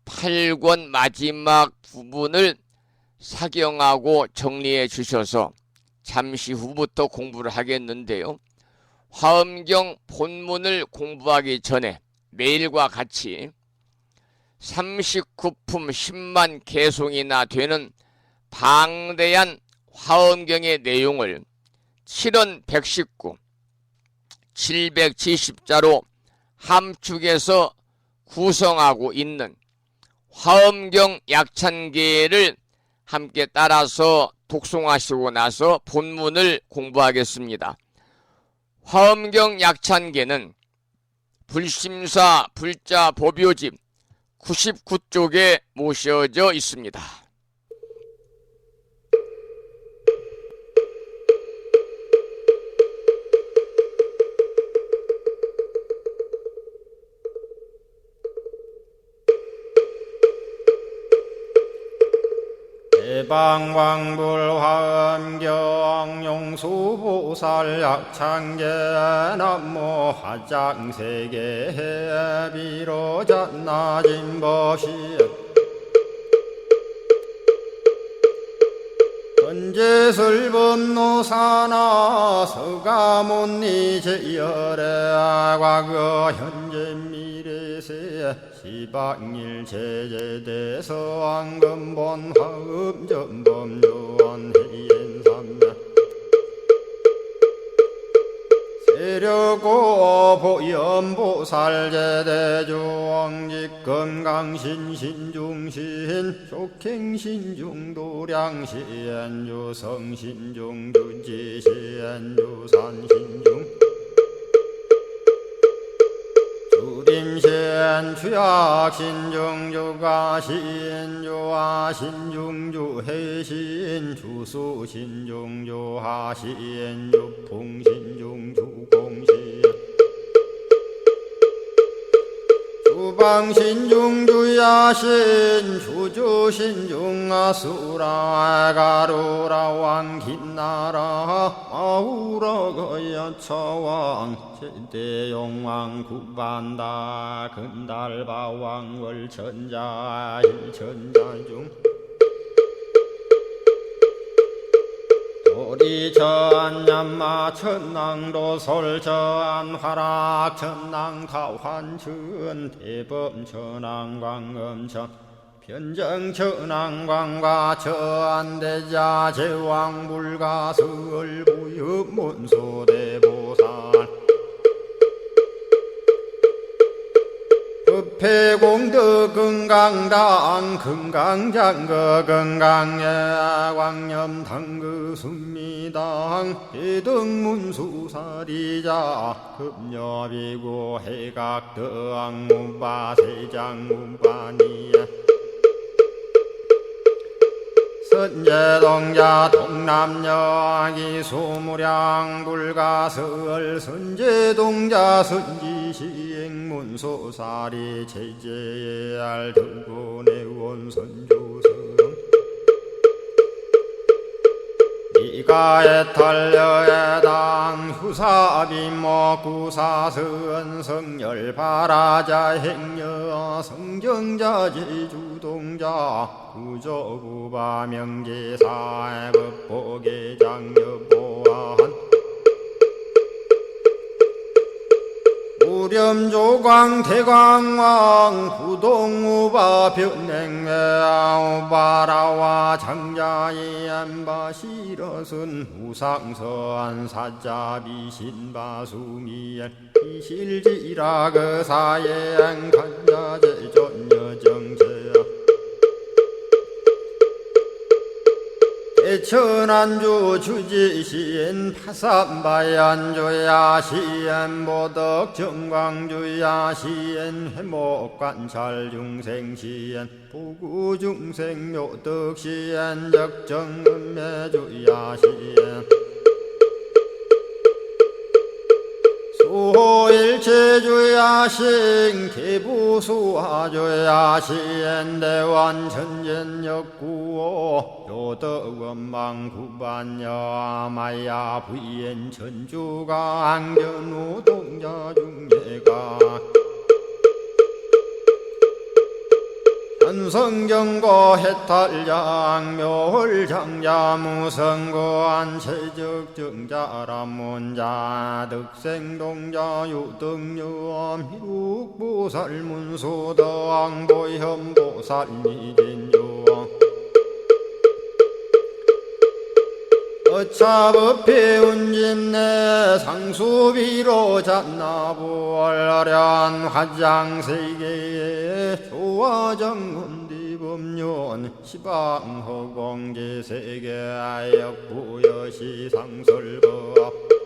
8권 마지막 부분을 사경하고 정리해 주셔서 잠시 후부터 공부를 하겠는데요. 화엄경 본문을 공부하기 전에 매일과 같이 39품 10만 개송이나 되는 방대한 화엄경의 내용을 7원 119 770자로 함축해서 구성하고 있는 화엄경 약찬계를 함께 따라서 독송하시고 나서 본문을 공부하겠습니다. 화엄경 약찬계는 불심사 불자 보묘집 99쪽에 모셔져 있습니다. 대방광불화엄경 용수보살 약창계 남모 화장세계 비로잣나진 법시 헌재설법노사나 서가몬니 제열의 과거 현재 미래세 시방일 제제대서 왕금본 화음전범요한 해연삼나 세력고 보연보살제대주왕직 건강신신중신 족행신중도량신 유성신중 주지신 유산신중 주림 신신 주약 신중주가 신주와 신중주 해신 주수 신중주 하신주 풍신중주 공신 주방 신중주야신 주주 신중아수라 가루라 왕긴나라 마우라 거야차왕 제대용왕 구반다 근달바왕 월천자 일천자중 도리천 얀마 천낭도 솔천 화락 천낭 타환천 대범 천왕 광음천 변정 천왕 광과 천대자 제왕 불가 설부엽 문소대보살 급해공덕 금강당 금강장거 금강예 광염당그 순미당 해등문수사리자 급여비고 해각덕 문바 세장 문바니야 선제동자 동남여기 소무량 불가설 선제동자 선지시행문소사리 제제알 들고내원 선조성 이가에 탈려에당 후사비모 구사선 성열 바라자 행여 성정자 제주동자 구조구바 명제사 법보계장 여보한 우렴조광 대광왕 부동우바 변행외우바라와 장자의 안바시러선 우상선 사자비 신바수미엘 이실지라 그 사예행 간자제존여정제야 대천안주 주지시인 파산바얀주야 시엔보덕 정광주야 시엔 해목관찰 중생 시엔 부구중생 묘덕 시엔 적정음매주야 시엔 수호일체주야신 개부수화주야신 대원천전역구호 요덕원망구반여 마야 부인 천주가 안견우 동자중예가 현성경고 해탈장 묘홀장자 무성고한 체적정자람문자 득생동자 유등유엄 희룩보살문소덕보현보살미진유엄 어차법해운집내 상수비로 잔나부얼련 화장세계에 조화정문디법륜 시방허공제세계역부여시 상설법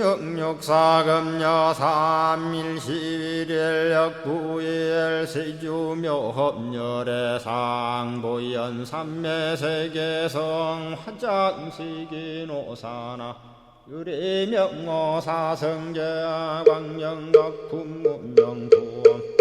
육력사금여 삼일시일역부일 세주묘협열의 상보연 삼매세계성 화장세계노사나 유래명어사성제 광명각품문명부엄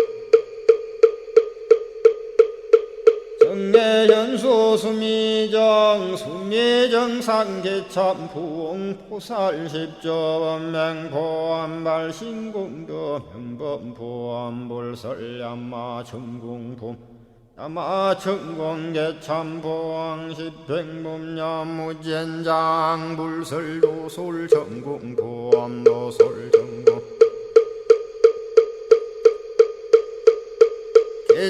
정례현수 수미정 수미정상계참풍 포살십조범맹포암발 신공도 명범포암불설야마 천궁품 야마천공계참포항 십행범야무젠장 불설도솔천궁포암도솔천궁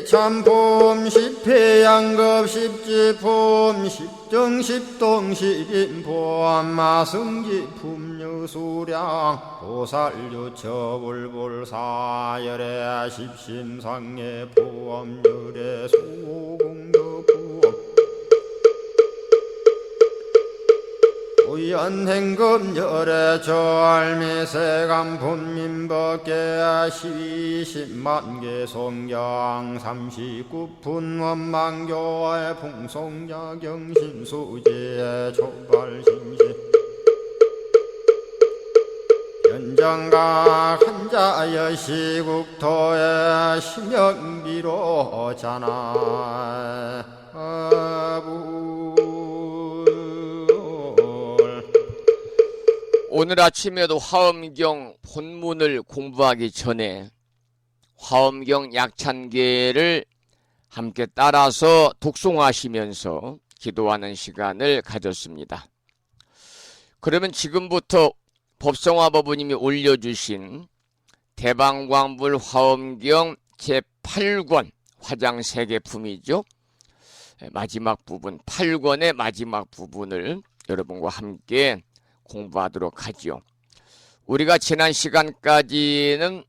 참폼 십회양급 십지폼 십정십동 십인폼 마승지품 유수량 보살유처불불사열의 십심상의 포함열의 수공덕 오연 연행금열의 절미세간 분민법계 12십만개 송경 39분원망교의 풍송야경신수지의 촉발신시 연정각 한자여 시국토의 심영비로 자나부 오늘 아침에도 화엄경 본문을 공부하기 전에 화엄경 약찬계를 함께 따라서 독송하시면서 기도하는 시간을 가졌습니다. 그러면 지금부터 법성화 법부님이 올려주신 대방광불 화엄경 제8권 화장세계품이죠. 마지막 부분 8권의 마지막 부분을 여러분과 함께 공부하도록 하죠. 우리가 지난 시간까지는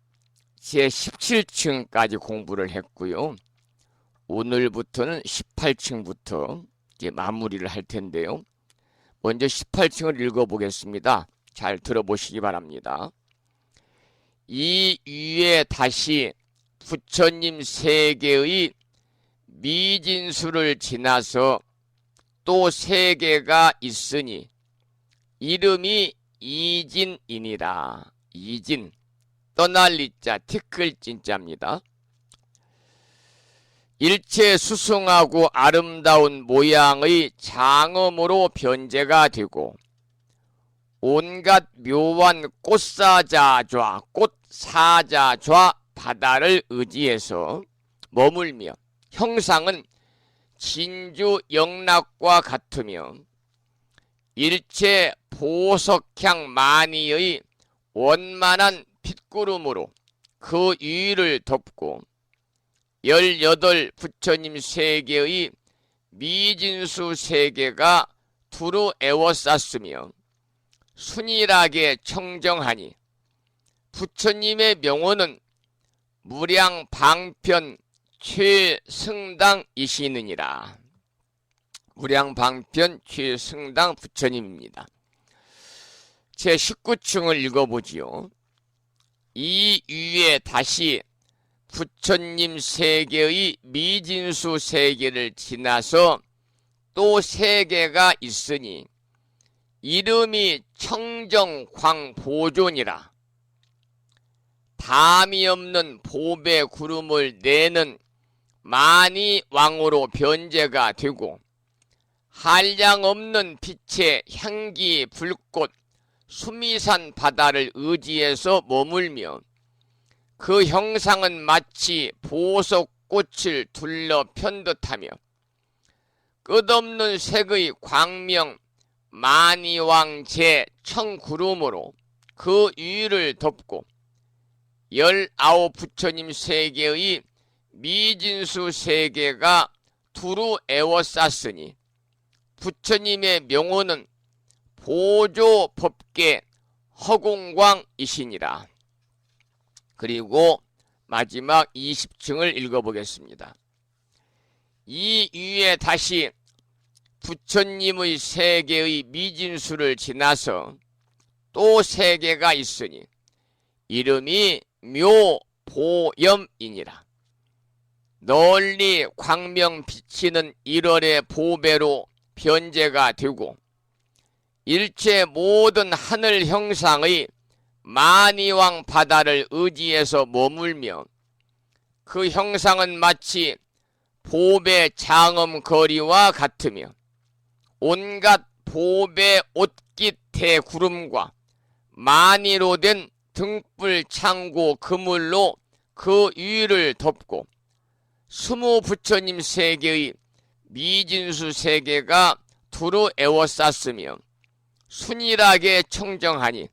제17층까지 공부를 했고요. 오늘부터는 18층부터 이제 마무리를 할 텐데요. 먼저 18층을 읽어보겠습니다. 잘 들어보시기 바랍니다. 이 위에 다시 부처님 세계의 미진수를 지나서 또 세계가 있으니 이름이 이진이니라. 이진, 떠날 이자, 티끌 진자입니다. 일체 수승하고 아름다운 모양의 장엄으로 변제가 되고 온갖 묘한 꽃사자좌 바다를 의지해서 머물며 형상은 진주 영락과 같으며 일체 보석향 마니의 원만한 빛구름으로 그 위를 덮고 18 부처님 세계의 미진수 세계가 두루 에워쌌으며 순일하게 청정하니 부처님의 명호는 무량 방편 최승당이시느니라. 무량 방편 최승당 부처님입니다. 제 19층을 읽어보지요. 이 위에 다시 부처님 세계의 미진수 세계를 지나서 또 세계가 있으니 이름이 청정광보존이라. 담이 없는 보배 구름을 내는 만이 왕으로 변제가 되고 한량 없는 빛의 향기 불꽃 수미산 바다를 의지해서 머물며 그 형상은 마치 보석꽃을 둘러 편듯하며 끝없는 색의 광명 만이왕 제 청구름으로 그 위를 덮고 19 부처님 세계의 미진수 세계가 두루 에워쌌으니 부처님의 명호는 보조법계 허공광이시니라. 그리고 마지막 20층을 읽어보겠습니다. 이 위에 다시 부처님의 세계의 미진수를 지나서 또 세계가 있으니 이름이 묘보염이니라. 널리 광명 비치는 1월의 보배로 변제가 되고 일체 모든 하늘 형상의 만이왕 바다를 의지해서 머물며 그 형상은 마치 보배 장엄 거리와 같으며 온갖 보배 옷깃 대구름과 만이로 된 등불 창고 그물로 그 위를 덮고 20 부처님 세계의 미진수 세계가 두루 에워쌌으며 순일하게 청정하니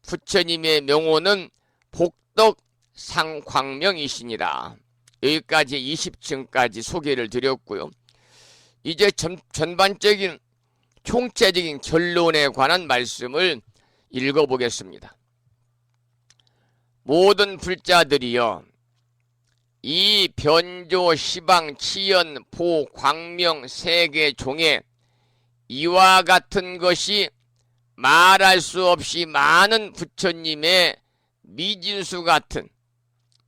부처님의 명호는 복덕 상광명이시니라. 여기까지 20층까지 소개를 드렸고요. 이제 전반적인 총체적인 결론에 관한 말씀을 읽어보겠습니다. 모든 불자들이여 이 변조 시방 치연 보 광명 세계 종에 이와 같은 것이 말할 수 없이 많은 부처님의 미진수 같은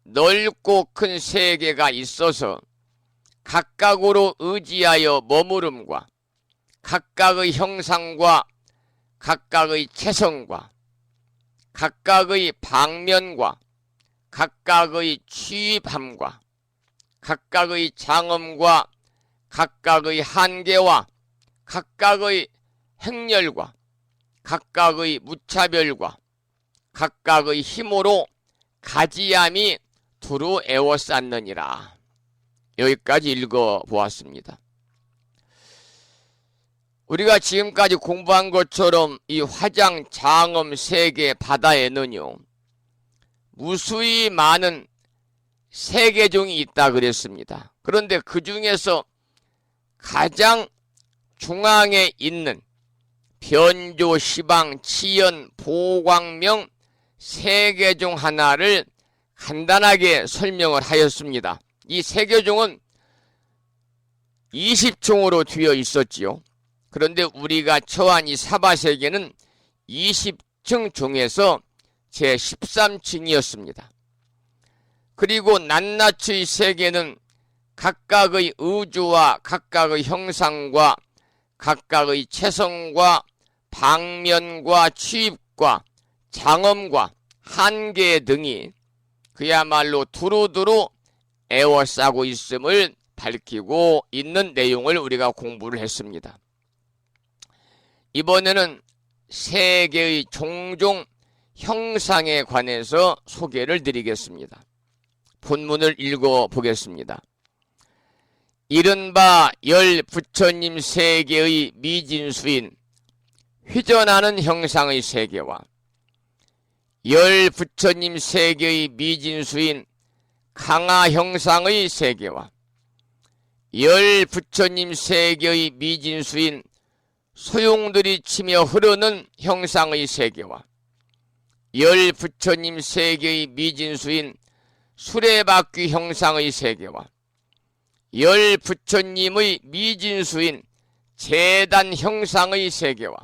넓고 큰 세계가 있어서 각각으로 의지하여 머무름과 각각의 형상과 각각의 체성과 각각의 방면과 각각의 취입함과 각각의 장엄과 각각의 한계와 각각의 행렬과 각각의 무차별과 각각의 힘으로 가지함이 두루 에워쌌느니라. 여기까지 읽어보았습니다. 우리가 지금까지 공부한 것처럼 이 화장 장엄 세계 바다에는요, 무수히 많은 세계종이 있다 그랬습니다. 그런데 그 중에서 가장 중앙에 있는 변조, 시방, 치연, 보광명 세계종 하나를 간단하게 설명을 하였습니다. 이 세계종은 20층으로 되어 있었지요. 그런데 우리가 처한 이 사바세계는 20층 중에서 제13층이었습니다. 그리고 낱낱의 세계는 각각의 의주와 각각의 형상과 각각의 체성과 방면과 취입과 장엄과 한계 등이 그야말로 두루두루 에워싸고 있음을 밝히고 있는 내용을 우리가 공부를 했습니다. 이번에는 세계의 종종 형상에 관해서 소개를 드리겠습니다. 본문을 읽어보겠습니다. 이른바 열 부처님 세계의 미진수인 휘전하는 형상의 세계와 열 부처님 세계의 미진수인 강화 형상의 세계와 열 부처님 세계의 미진수인 소용들이 치며 흐르는 형상의 세계와 열 부처님 세계의 미진수인 수레바퀴 형상의 세계와 열 부처님의 미진수인 재단 형상의 세계와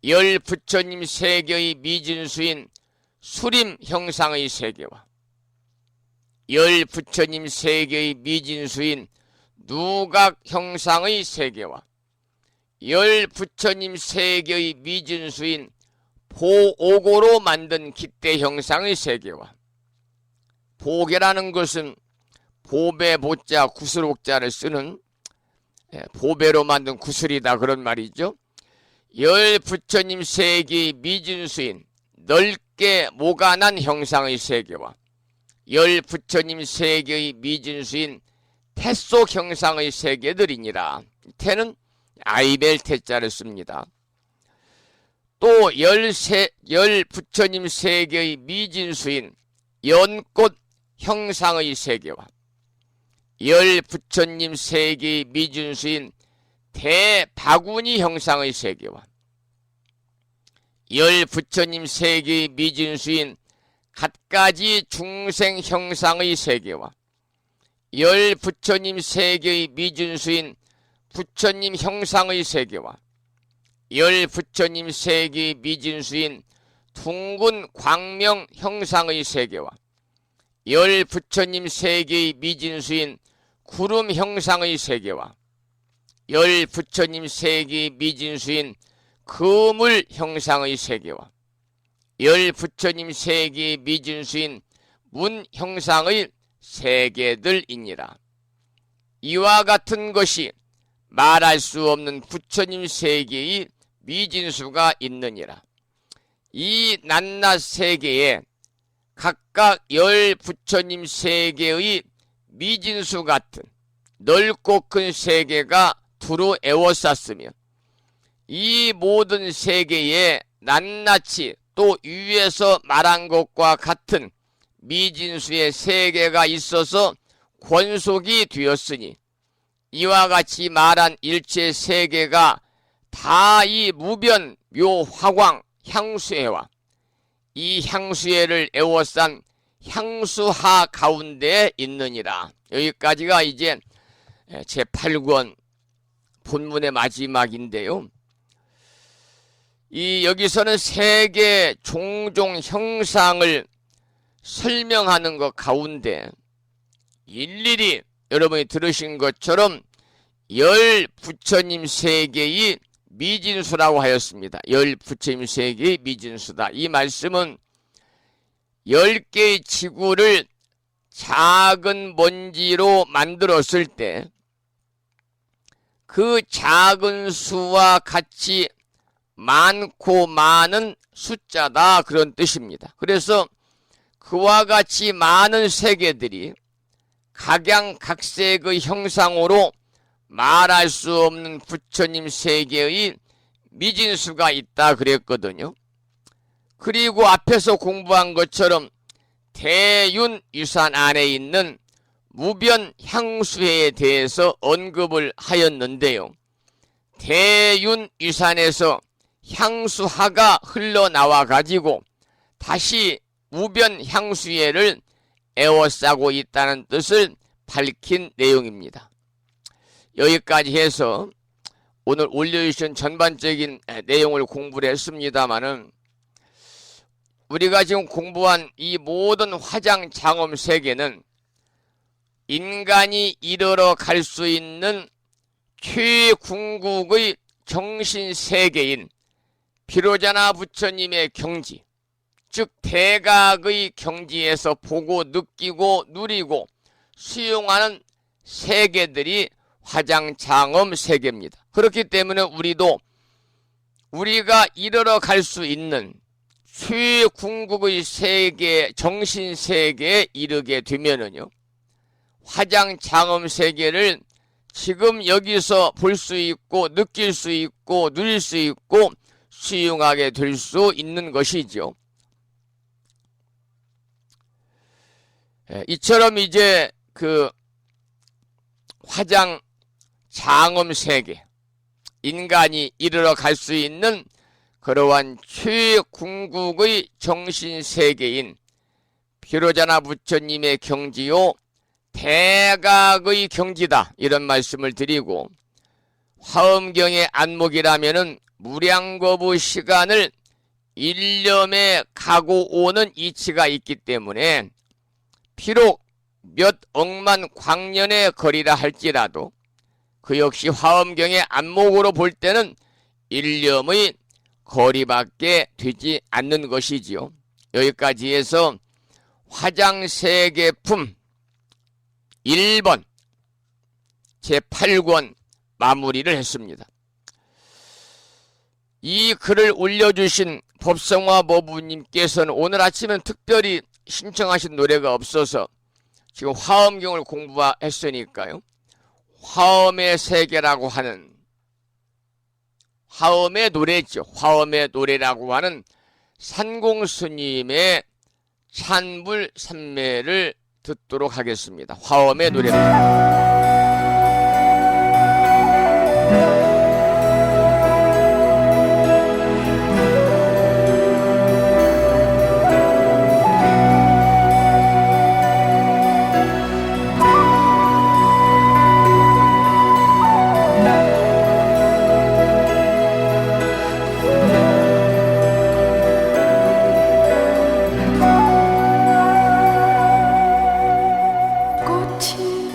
열 부처님 세계의 미진수인 수림 형상의 세계와 열 부처님 세계의 미진수인 누각 형상의 세계와 열 부처님 세계의 미진수인 보옥으로 만든 깃대 형상의 세계와 보계라는 것은 보배 보자 구슬옥자를 쓰는 보배로 만든 구슬이다 그런 말이죠. 열 부처님 세계의 미진수인 넓게 모관한 형상의 세계와 열 부처님 세계의 미진수인 태속 형상의 세계들이니라. 태는 아이벨 태자를 씁니다. 또 열 부처님 세계의 미진수인 연꽃 형상의 세계와 열 부처님 세계의 미진수인 대바구니 형상의 세계와 열 부처님 세계의 미진수인 갖가지 중생 형상의 세계와 열 부처님 세계의 미진수인 부처님 형상의 세계와 열 부처님 세계의 미진수인 둥근 광명 형상의 세계와 열 부처님 세계의 미진수인 구름 형상의 세계와 열 부처님 세계의 미진수인 그물 형상의 세계와 열 부처님 세계의 미진수인 문 형상의 세계들이니라. 이와 같은 것이 말할 수 없는 부처님 세계의 미진수가 있느니라. 이 낱낱 세계에 각각 열 부처님 세계의 미진수 같은 넓고 큰 세계가 두루 에워쌌으며 이 모든 세계에 낱낱이 또 위에서 말한 것과 같은 미진수의 세계가 있어서 권속이 되었으니 이와 같이 말한 일체 세계가 다 이 무변 묘화광 향수해와 이 향수해를 에워싼 향수하 가운데에 있느니라. 여기까지가 이제 제8권 본문의 마지막인데요. 여기서는 세계 종종 형상을 설명하는 것 가운데 일일이 여러분이 들으신 것처럼 열 부처님 세계의 미진수라고 하였습니다. 열 부처님 세계의 미진수다. 이 말씀은 10개의 지구를 작은 먼지로 만들었을 때 그 작은 수와 같이 많고 많은 숫자다, 그런 뜻입니다. 그래서 그와 같이 많은 세계들이 각양각색의 형상으로 말할 수 없는 부처님 세계의 미진수가 있다 그랬거든요. 그리고 앞에서 공부한 것처럼 대윤유산 안에 있는 무변향수회에 대해서 언급을 하였는데요. 대윤유산에서 향수하가 흘러나와 가지고 다시 무변향수회를 에워싸고 있다는 뜻을 밝힌 내용입니다. 여기까지 해서 오늘 올려주신 전반적인 내용을 공부를 했습니다마는 우리가 지금 공부한 이 모든 화장 장엄 세계는 인간이 이르러 갈 수 있는 최궁극의 정신 세계인 비로자나 부처님의 경지, 즉 대각의 경지에서 보고 느끼고 누리고 수용하는 세계들이 화장장엄 세계입니다. 그렇기 때문에 우리가 이르러 갈 수 있는 최궁극의 세계, 정신 세계에 이르게 되면은요, 화장장엄 세계를 지금 여기서 볼 수 있고 느낄 수 있고 누릴 수 있고 수용하게 될 수 있는 것이죠. 이처럼 이제 그 화장장엄 세계, 인간이 이르러 갈 수 있는 그러한 최궁극의 정신세계인 비로자나 부처님의 경지요 대각의 경지다, 이런 말씀을 드리고, 화엄경의 안목이라면은 무량거부 시간을 일념에 가고 오는 이치가 있기 때문에 비록 몇 억만 광년의 거리라 할지라도 그 역시 화엄경의 안목으로 볼 때는 일념의 거리밖에 되지 않는 것이지요. 여기까지 해서 화장세계품 1번 제8권 마무리를 했습니다. 이 글을 올려주신 법성화 모부님께서는 오늘 아침엔 특별히 신청하신 노래가 없어서 지금 화엄경을 공부했으니까요, 화엄의 세계라고 하는, 화엄의 노래죠, 화엄의 노래라고 하는 산공스님의 찬불 삼매를 듣도록 하겠습니다. 화엄의 노래입니다. 꽃이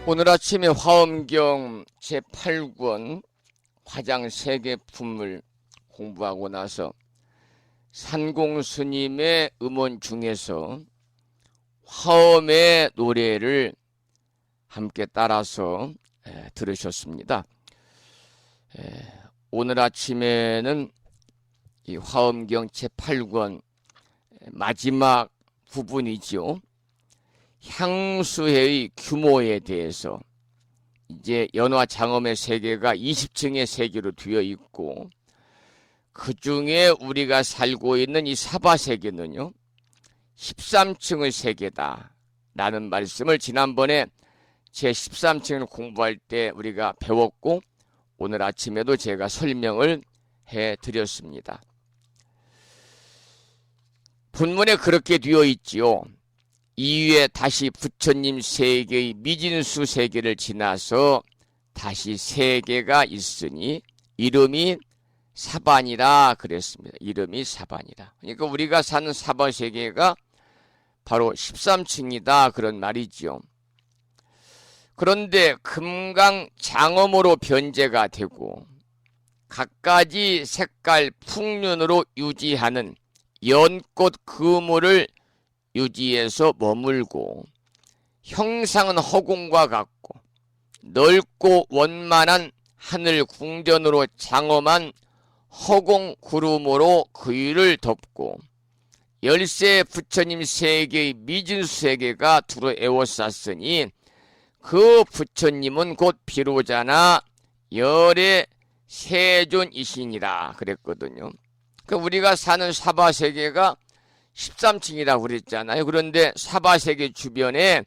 오늘 아침에 화엄경 제8권 화장 세계품을 공부하고 나서 산공스님의 음원 중에서 화엄의 노래를 함께 따라서 들으셨습니다. 오늘 아침에는 이 화엄경 제8권 마지막 부분이지요. 향수회의 규모에 대해서 이제 연화장엄의 세계가 20층의 세계로 되어 있고 그 중에 우리가 살고 있는 이 사바세계는요 13층의 세계다 라는 말씀을 지난번에 제 13층을 공부할 때 우리가 배웠고 오늘 아침에도 제가 설명을 해드렸습니다. 본문에 그렇게 되어 있지요. 이후에 다시 부처님 세계의 미진수 세계를 지나서 다시 세계가 있으니 이름이 사반이라 그랬습니다. 이름이 사반이라. 그러니까 우리가 사는 사바 세계가 바로 13층이다 그런 말이지요. 그런데 금강장엄으로 변제가 되고 갖가지 색깔 풍륜으로 유지하는 연꽃 그물을 유지해서 머물고 형상은 허공과 같고 넓고 원만한 하늘 궁전으로 장엄한 허공 구름으로 그 위를 덮고 열세 부처님 세계의 미진수 세계가 두루 에워쌌으니 그 부처님은 곧 비로자나 열의 세존이시니라 그랬거든요. 그러니까 우리가 사는 사바 세계가 13층이라고 그랬잖아요. 그런데 사바세계 주변에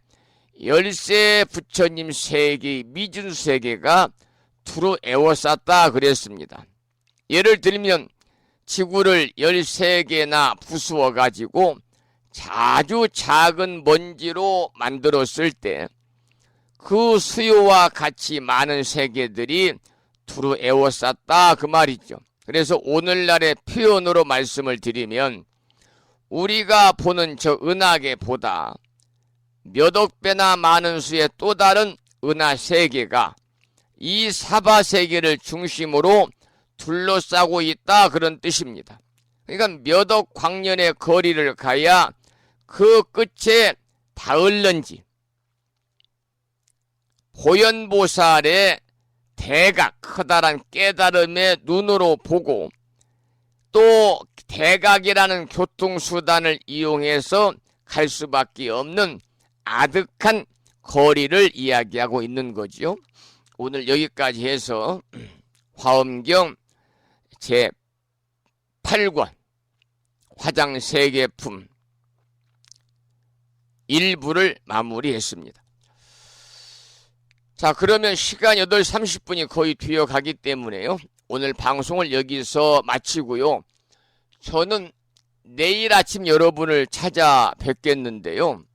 열세 부처님 세계의 미진수 세계가 두루 에워쌌다 그랬습니다. 예를 들면 지구를 13개나 부수어 가지고 아주 작은 먼지로 만들었을 때 그 수요와 같이 많은 세계들이 두루 에워쌌다 그 말이죠. 그래서 오늘날의 표현으로 말씀을 드리면 우리가 보는 저 은하계보다 몇억 배나 많은 수의 또 다른 은하 세계가 이 사바세계를 중심으로 둘러싸고 있다 그런 뜻입니다. 그러니까 몇억 광년의 거리를 가야 그 끝에 닿을는지 보현보살의 대각 커다란 깨달음의 눈으로 보고 또 대각이라는 교통수단을 이용해서 갈 수밖에 없는 아득한 거리를 이야기하고 있는 거죠. 오늘 여기까지 해서 화엄경 제8권 화장세계품 1부를 마무리했습니다. 자, 그러면 시간 8시 30분이 거의 되어가기 때문에요. 오늘 방송을 여기서 마치고요. 저는 내일 아침 여러분을 찾아뵙겠는데요.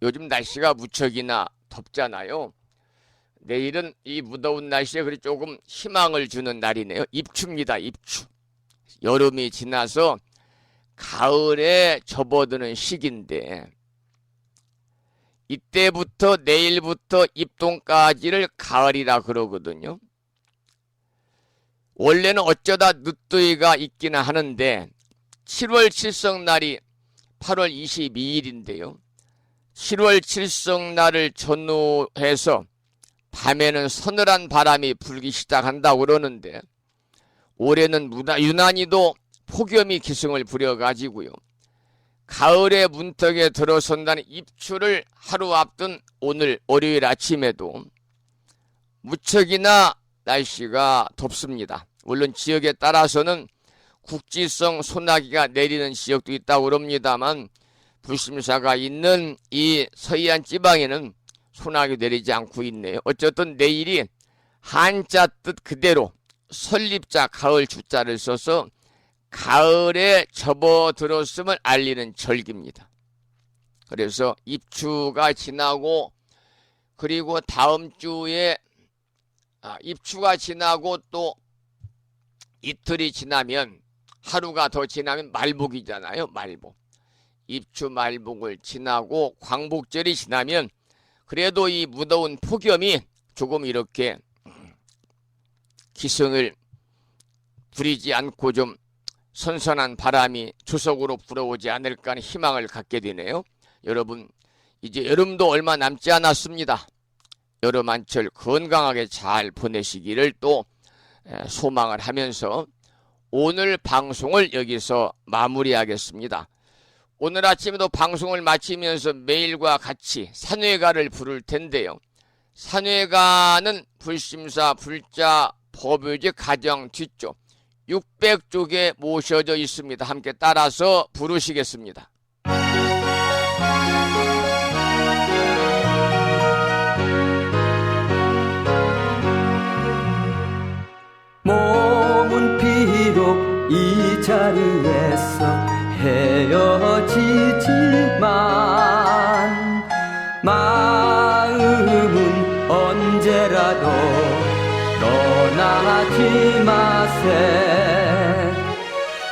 요즘 날씨가 무척이나 덥잖아요. 내일은 이 무더운 날씨에 그리 조금 희망을 주는 날이네요. 입추입니다. 입추. 여름이 지나서 가을에 접어드는 시기인데 이때부터 내일부터 입동까지를 가을이라 그러거든요. 원래는 어쩌다 늦더위가 있기는 하는데 7월 칠성날이 8월 22일인데요. 7월 칠성날을 전후해서 밤에는 서늘한 바람이 불기 시작한다고 그러는데 올해는 유난히도 폭염이 기승을 부려가지고요. 가을의 문턱에 들어선다는 입추를 하루 앞둔 오늘 월요일 아침에도 무척이나 날씨가 덥습니다. 물론 지역에 따라서는 국지성 소나기가 내리는 지역도 있다고 그럽니다만 불심사가 있는 이 서해안 지방에는 소나기 내리지 않고 있네요. 어쨌든 내일이 한자 뜻 그대로 설립자 가을 주자를 써서 가을에 접어들었음을 알리는 절기입니다. 그래서 입추가 지나고 그리고 다음 주에 입추가 지나고 또 이틀이 지나면, 하루가 더 지나면 말복이잖아요. 말복. 입추 말복을 지나고 광복절이 지나면 그래도 이 무더운 폭염이 조금 이렇게 기승을 부리지 않고 좀 선선한 바람이 추석으로 불어오지 않을까 하는 희망을 갖게 되네요. 여러분, 이제 여름도 얼마 남지 않았습니다. 여름 한철 건강하게 잘 보내시기를 또 소망을 하면서 오늘 방송을 여기서 마무리하겠습니다. 오늘 아침에도 방송을 마치면서 매일과 같이 산회가를 부를 텐데요. 산회가는 불심사 불자 법요지 가정 뒤쪽 600쪽에 모셔져 있습니다. 함께 따라서 부르시겠습니다. 몸은 비록 이 자리에서 헤어지지만 마음은 언제라도 떠나지 마세.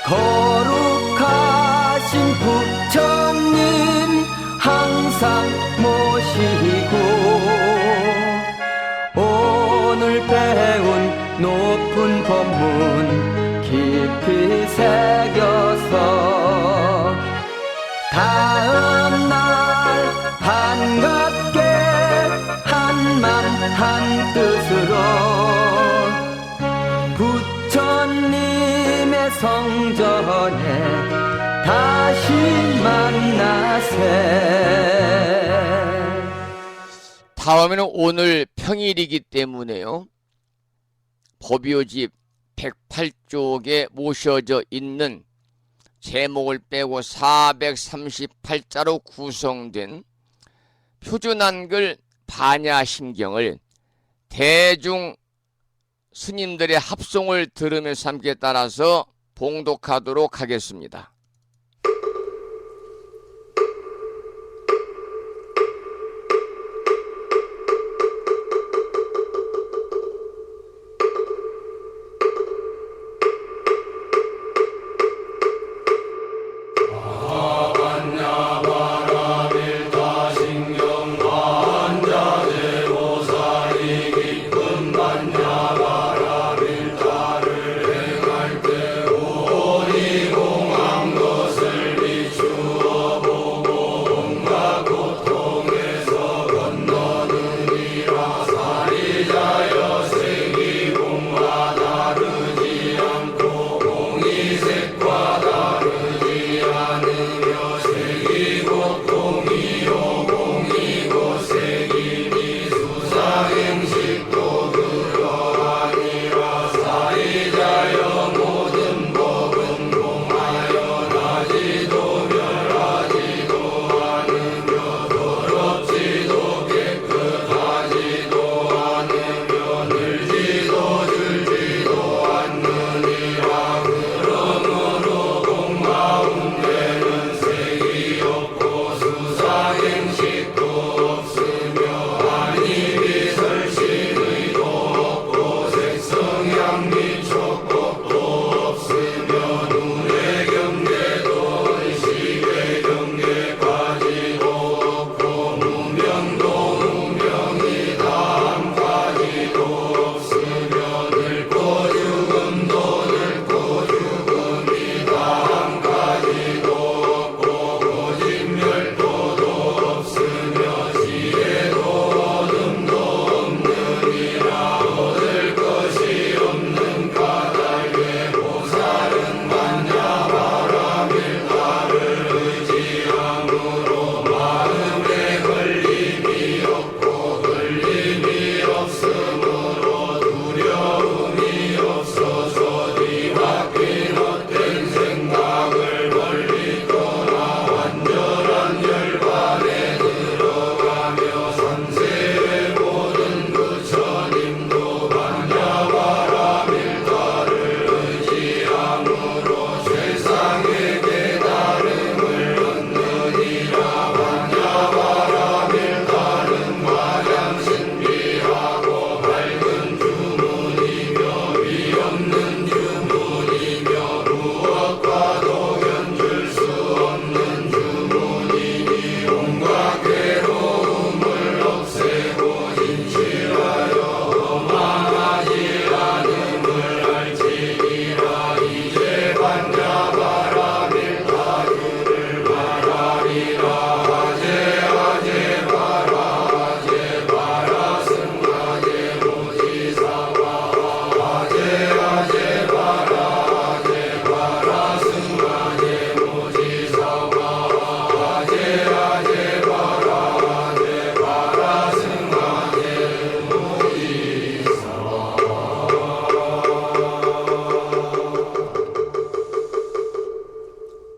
거룩하신 부처님 항상 모시고 오늘 배운 높은 법문 깊이 새겨서 다음날 반갑게 한맘 한뜻으로 부처님의 성전에 다시 만나세. 다음에는 오늘 평일이기 때문에요. 법요집 108쪽에 모셔져 있는 제목을 빼고 438자로 구성된 표준한글 반야심경을 대중 스님들의 합송을 들으면서 함께 따라서 봉독하도록 하겠습니다. 공항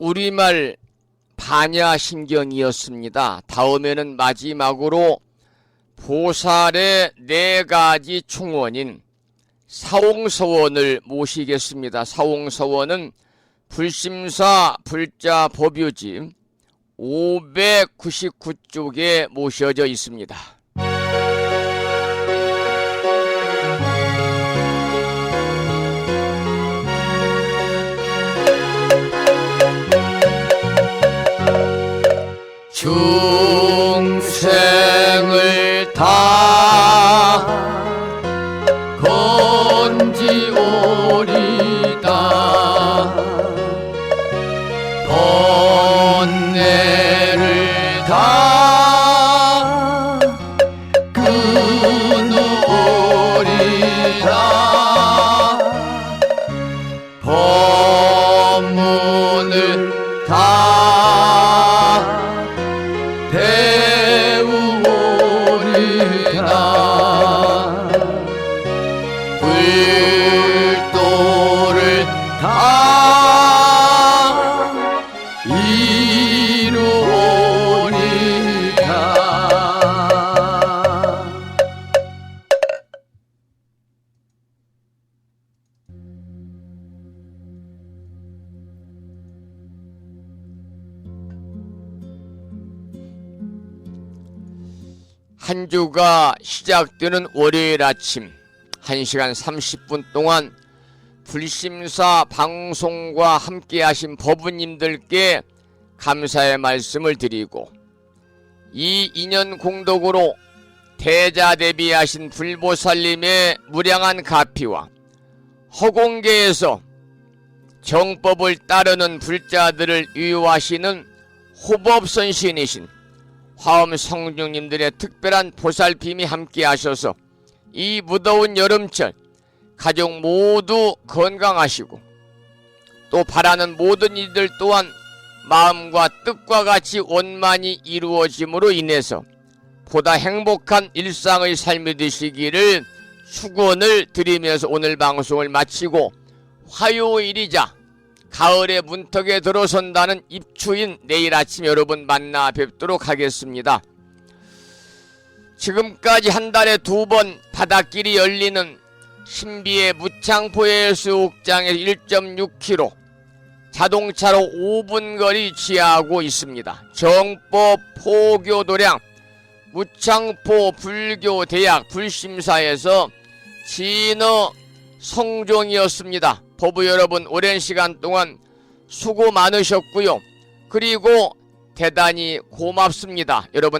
우리말 반야신경이었습니다. 다음에는 마지막으로 보살의 4가지 충원인 사홍서원을 모시겠습니다. 사홍서원은 불심사 불자 법유집 599쪽에 모셔져 있습니다. 중생을 다 건지오리다 번뇌를 다 끊으오리다 법문을 다 배우오리다 불도를 다 이루오리다. 한 주가 시작되는 월요일 아침 1시간 30분 동안 불심사 방송과 함께 하신 법우님들께 감사의 말씀을 드리고, 이 인연 공덕으로 대자대비하신 불보살님의 무량한 가피와 허공계에서 정법을 따르는 불자들을 유효하시는 호법선신이신 화엄성중님들의 특별한 보살핌이 함께 하셔서 이 무더운 여름철 가족 모두 건강하시고, 또 바라는 모든 이들 또한 마음과 뜻과 같이 원만히 이루어짐으로 인해서 보다 행복한 일상의 삶이 되시기를 축원을 드리면서 오늘 방송을 마치고, 화요일이자 가을의 문턱에 들어선다는 입추인 내일 아침 여러분 만나 뵙도록 하겠습니다. 지금까지 한 달에 2번 바닷길이 열리는 신비의 무창포해수욕장에서 1.6km 자동차로 5분 거리 지하하고 있습니다. 정법 포교도량 무창포 불교대학 불심사에서 진어 성종이었습니다. 법우 여러분, 오랜 시간 동안 수고 많으셨고요. 그리고 대단히 고맙습니다. 여러분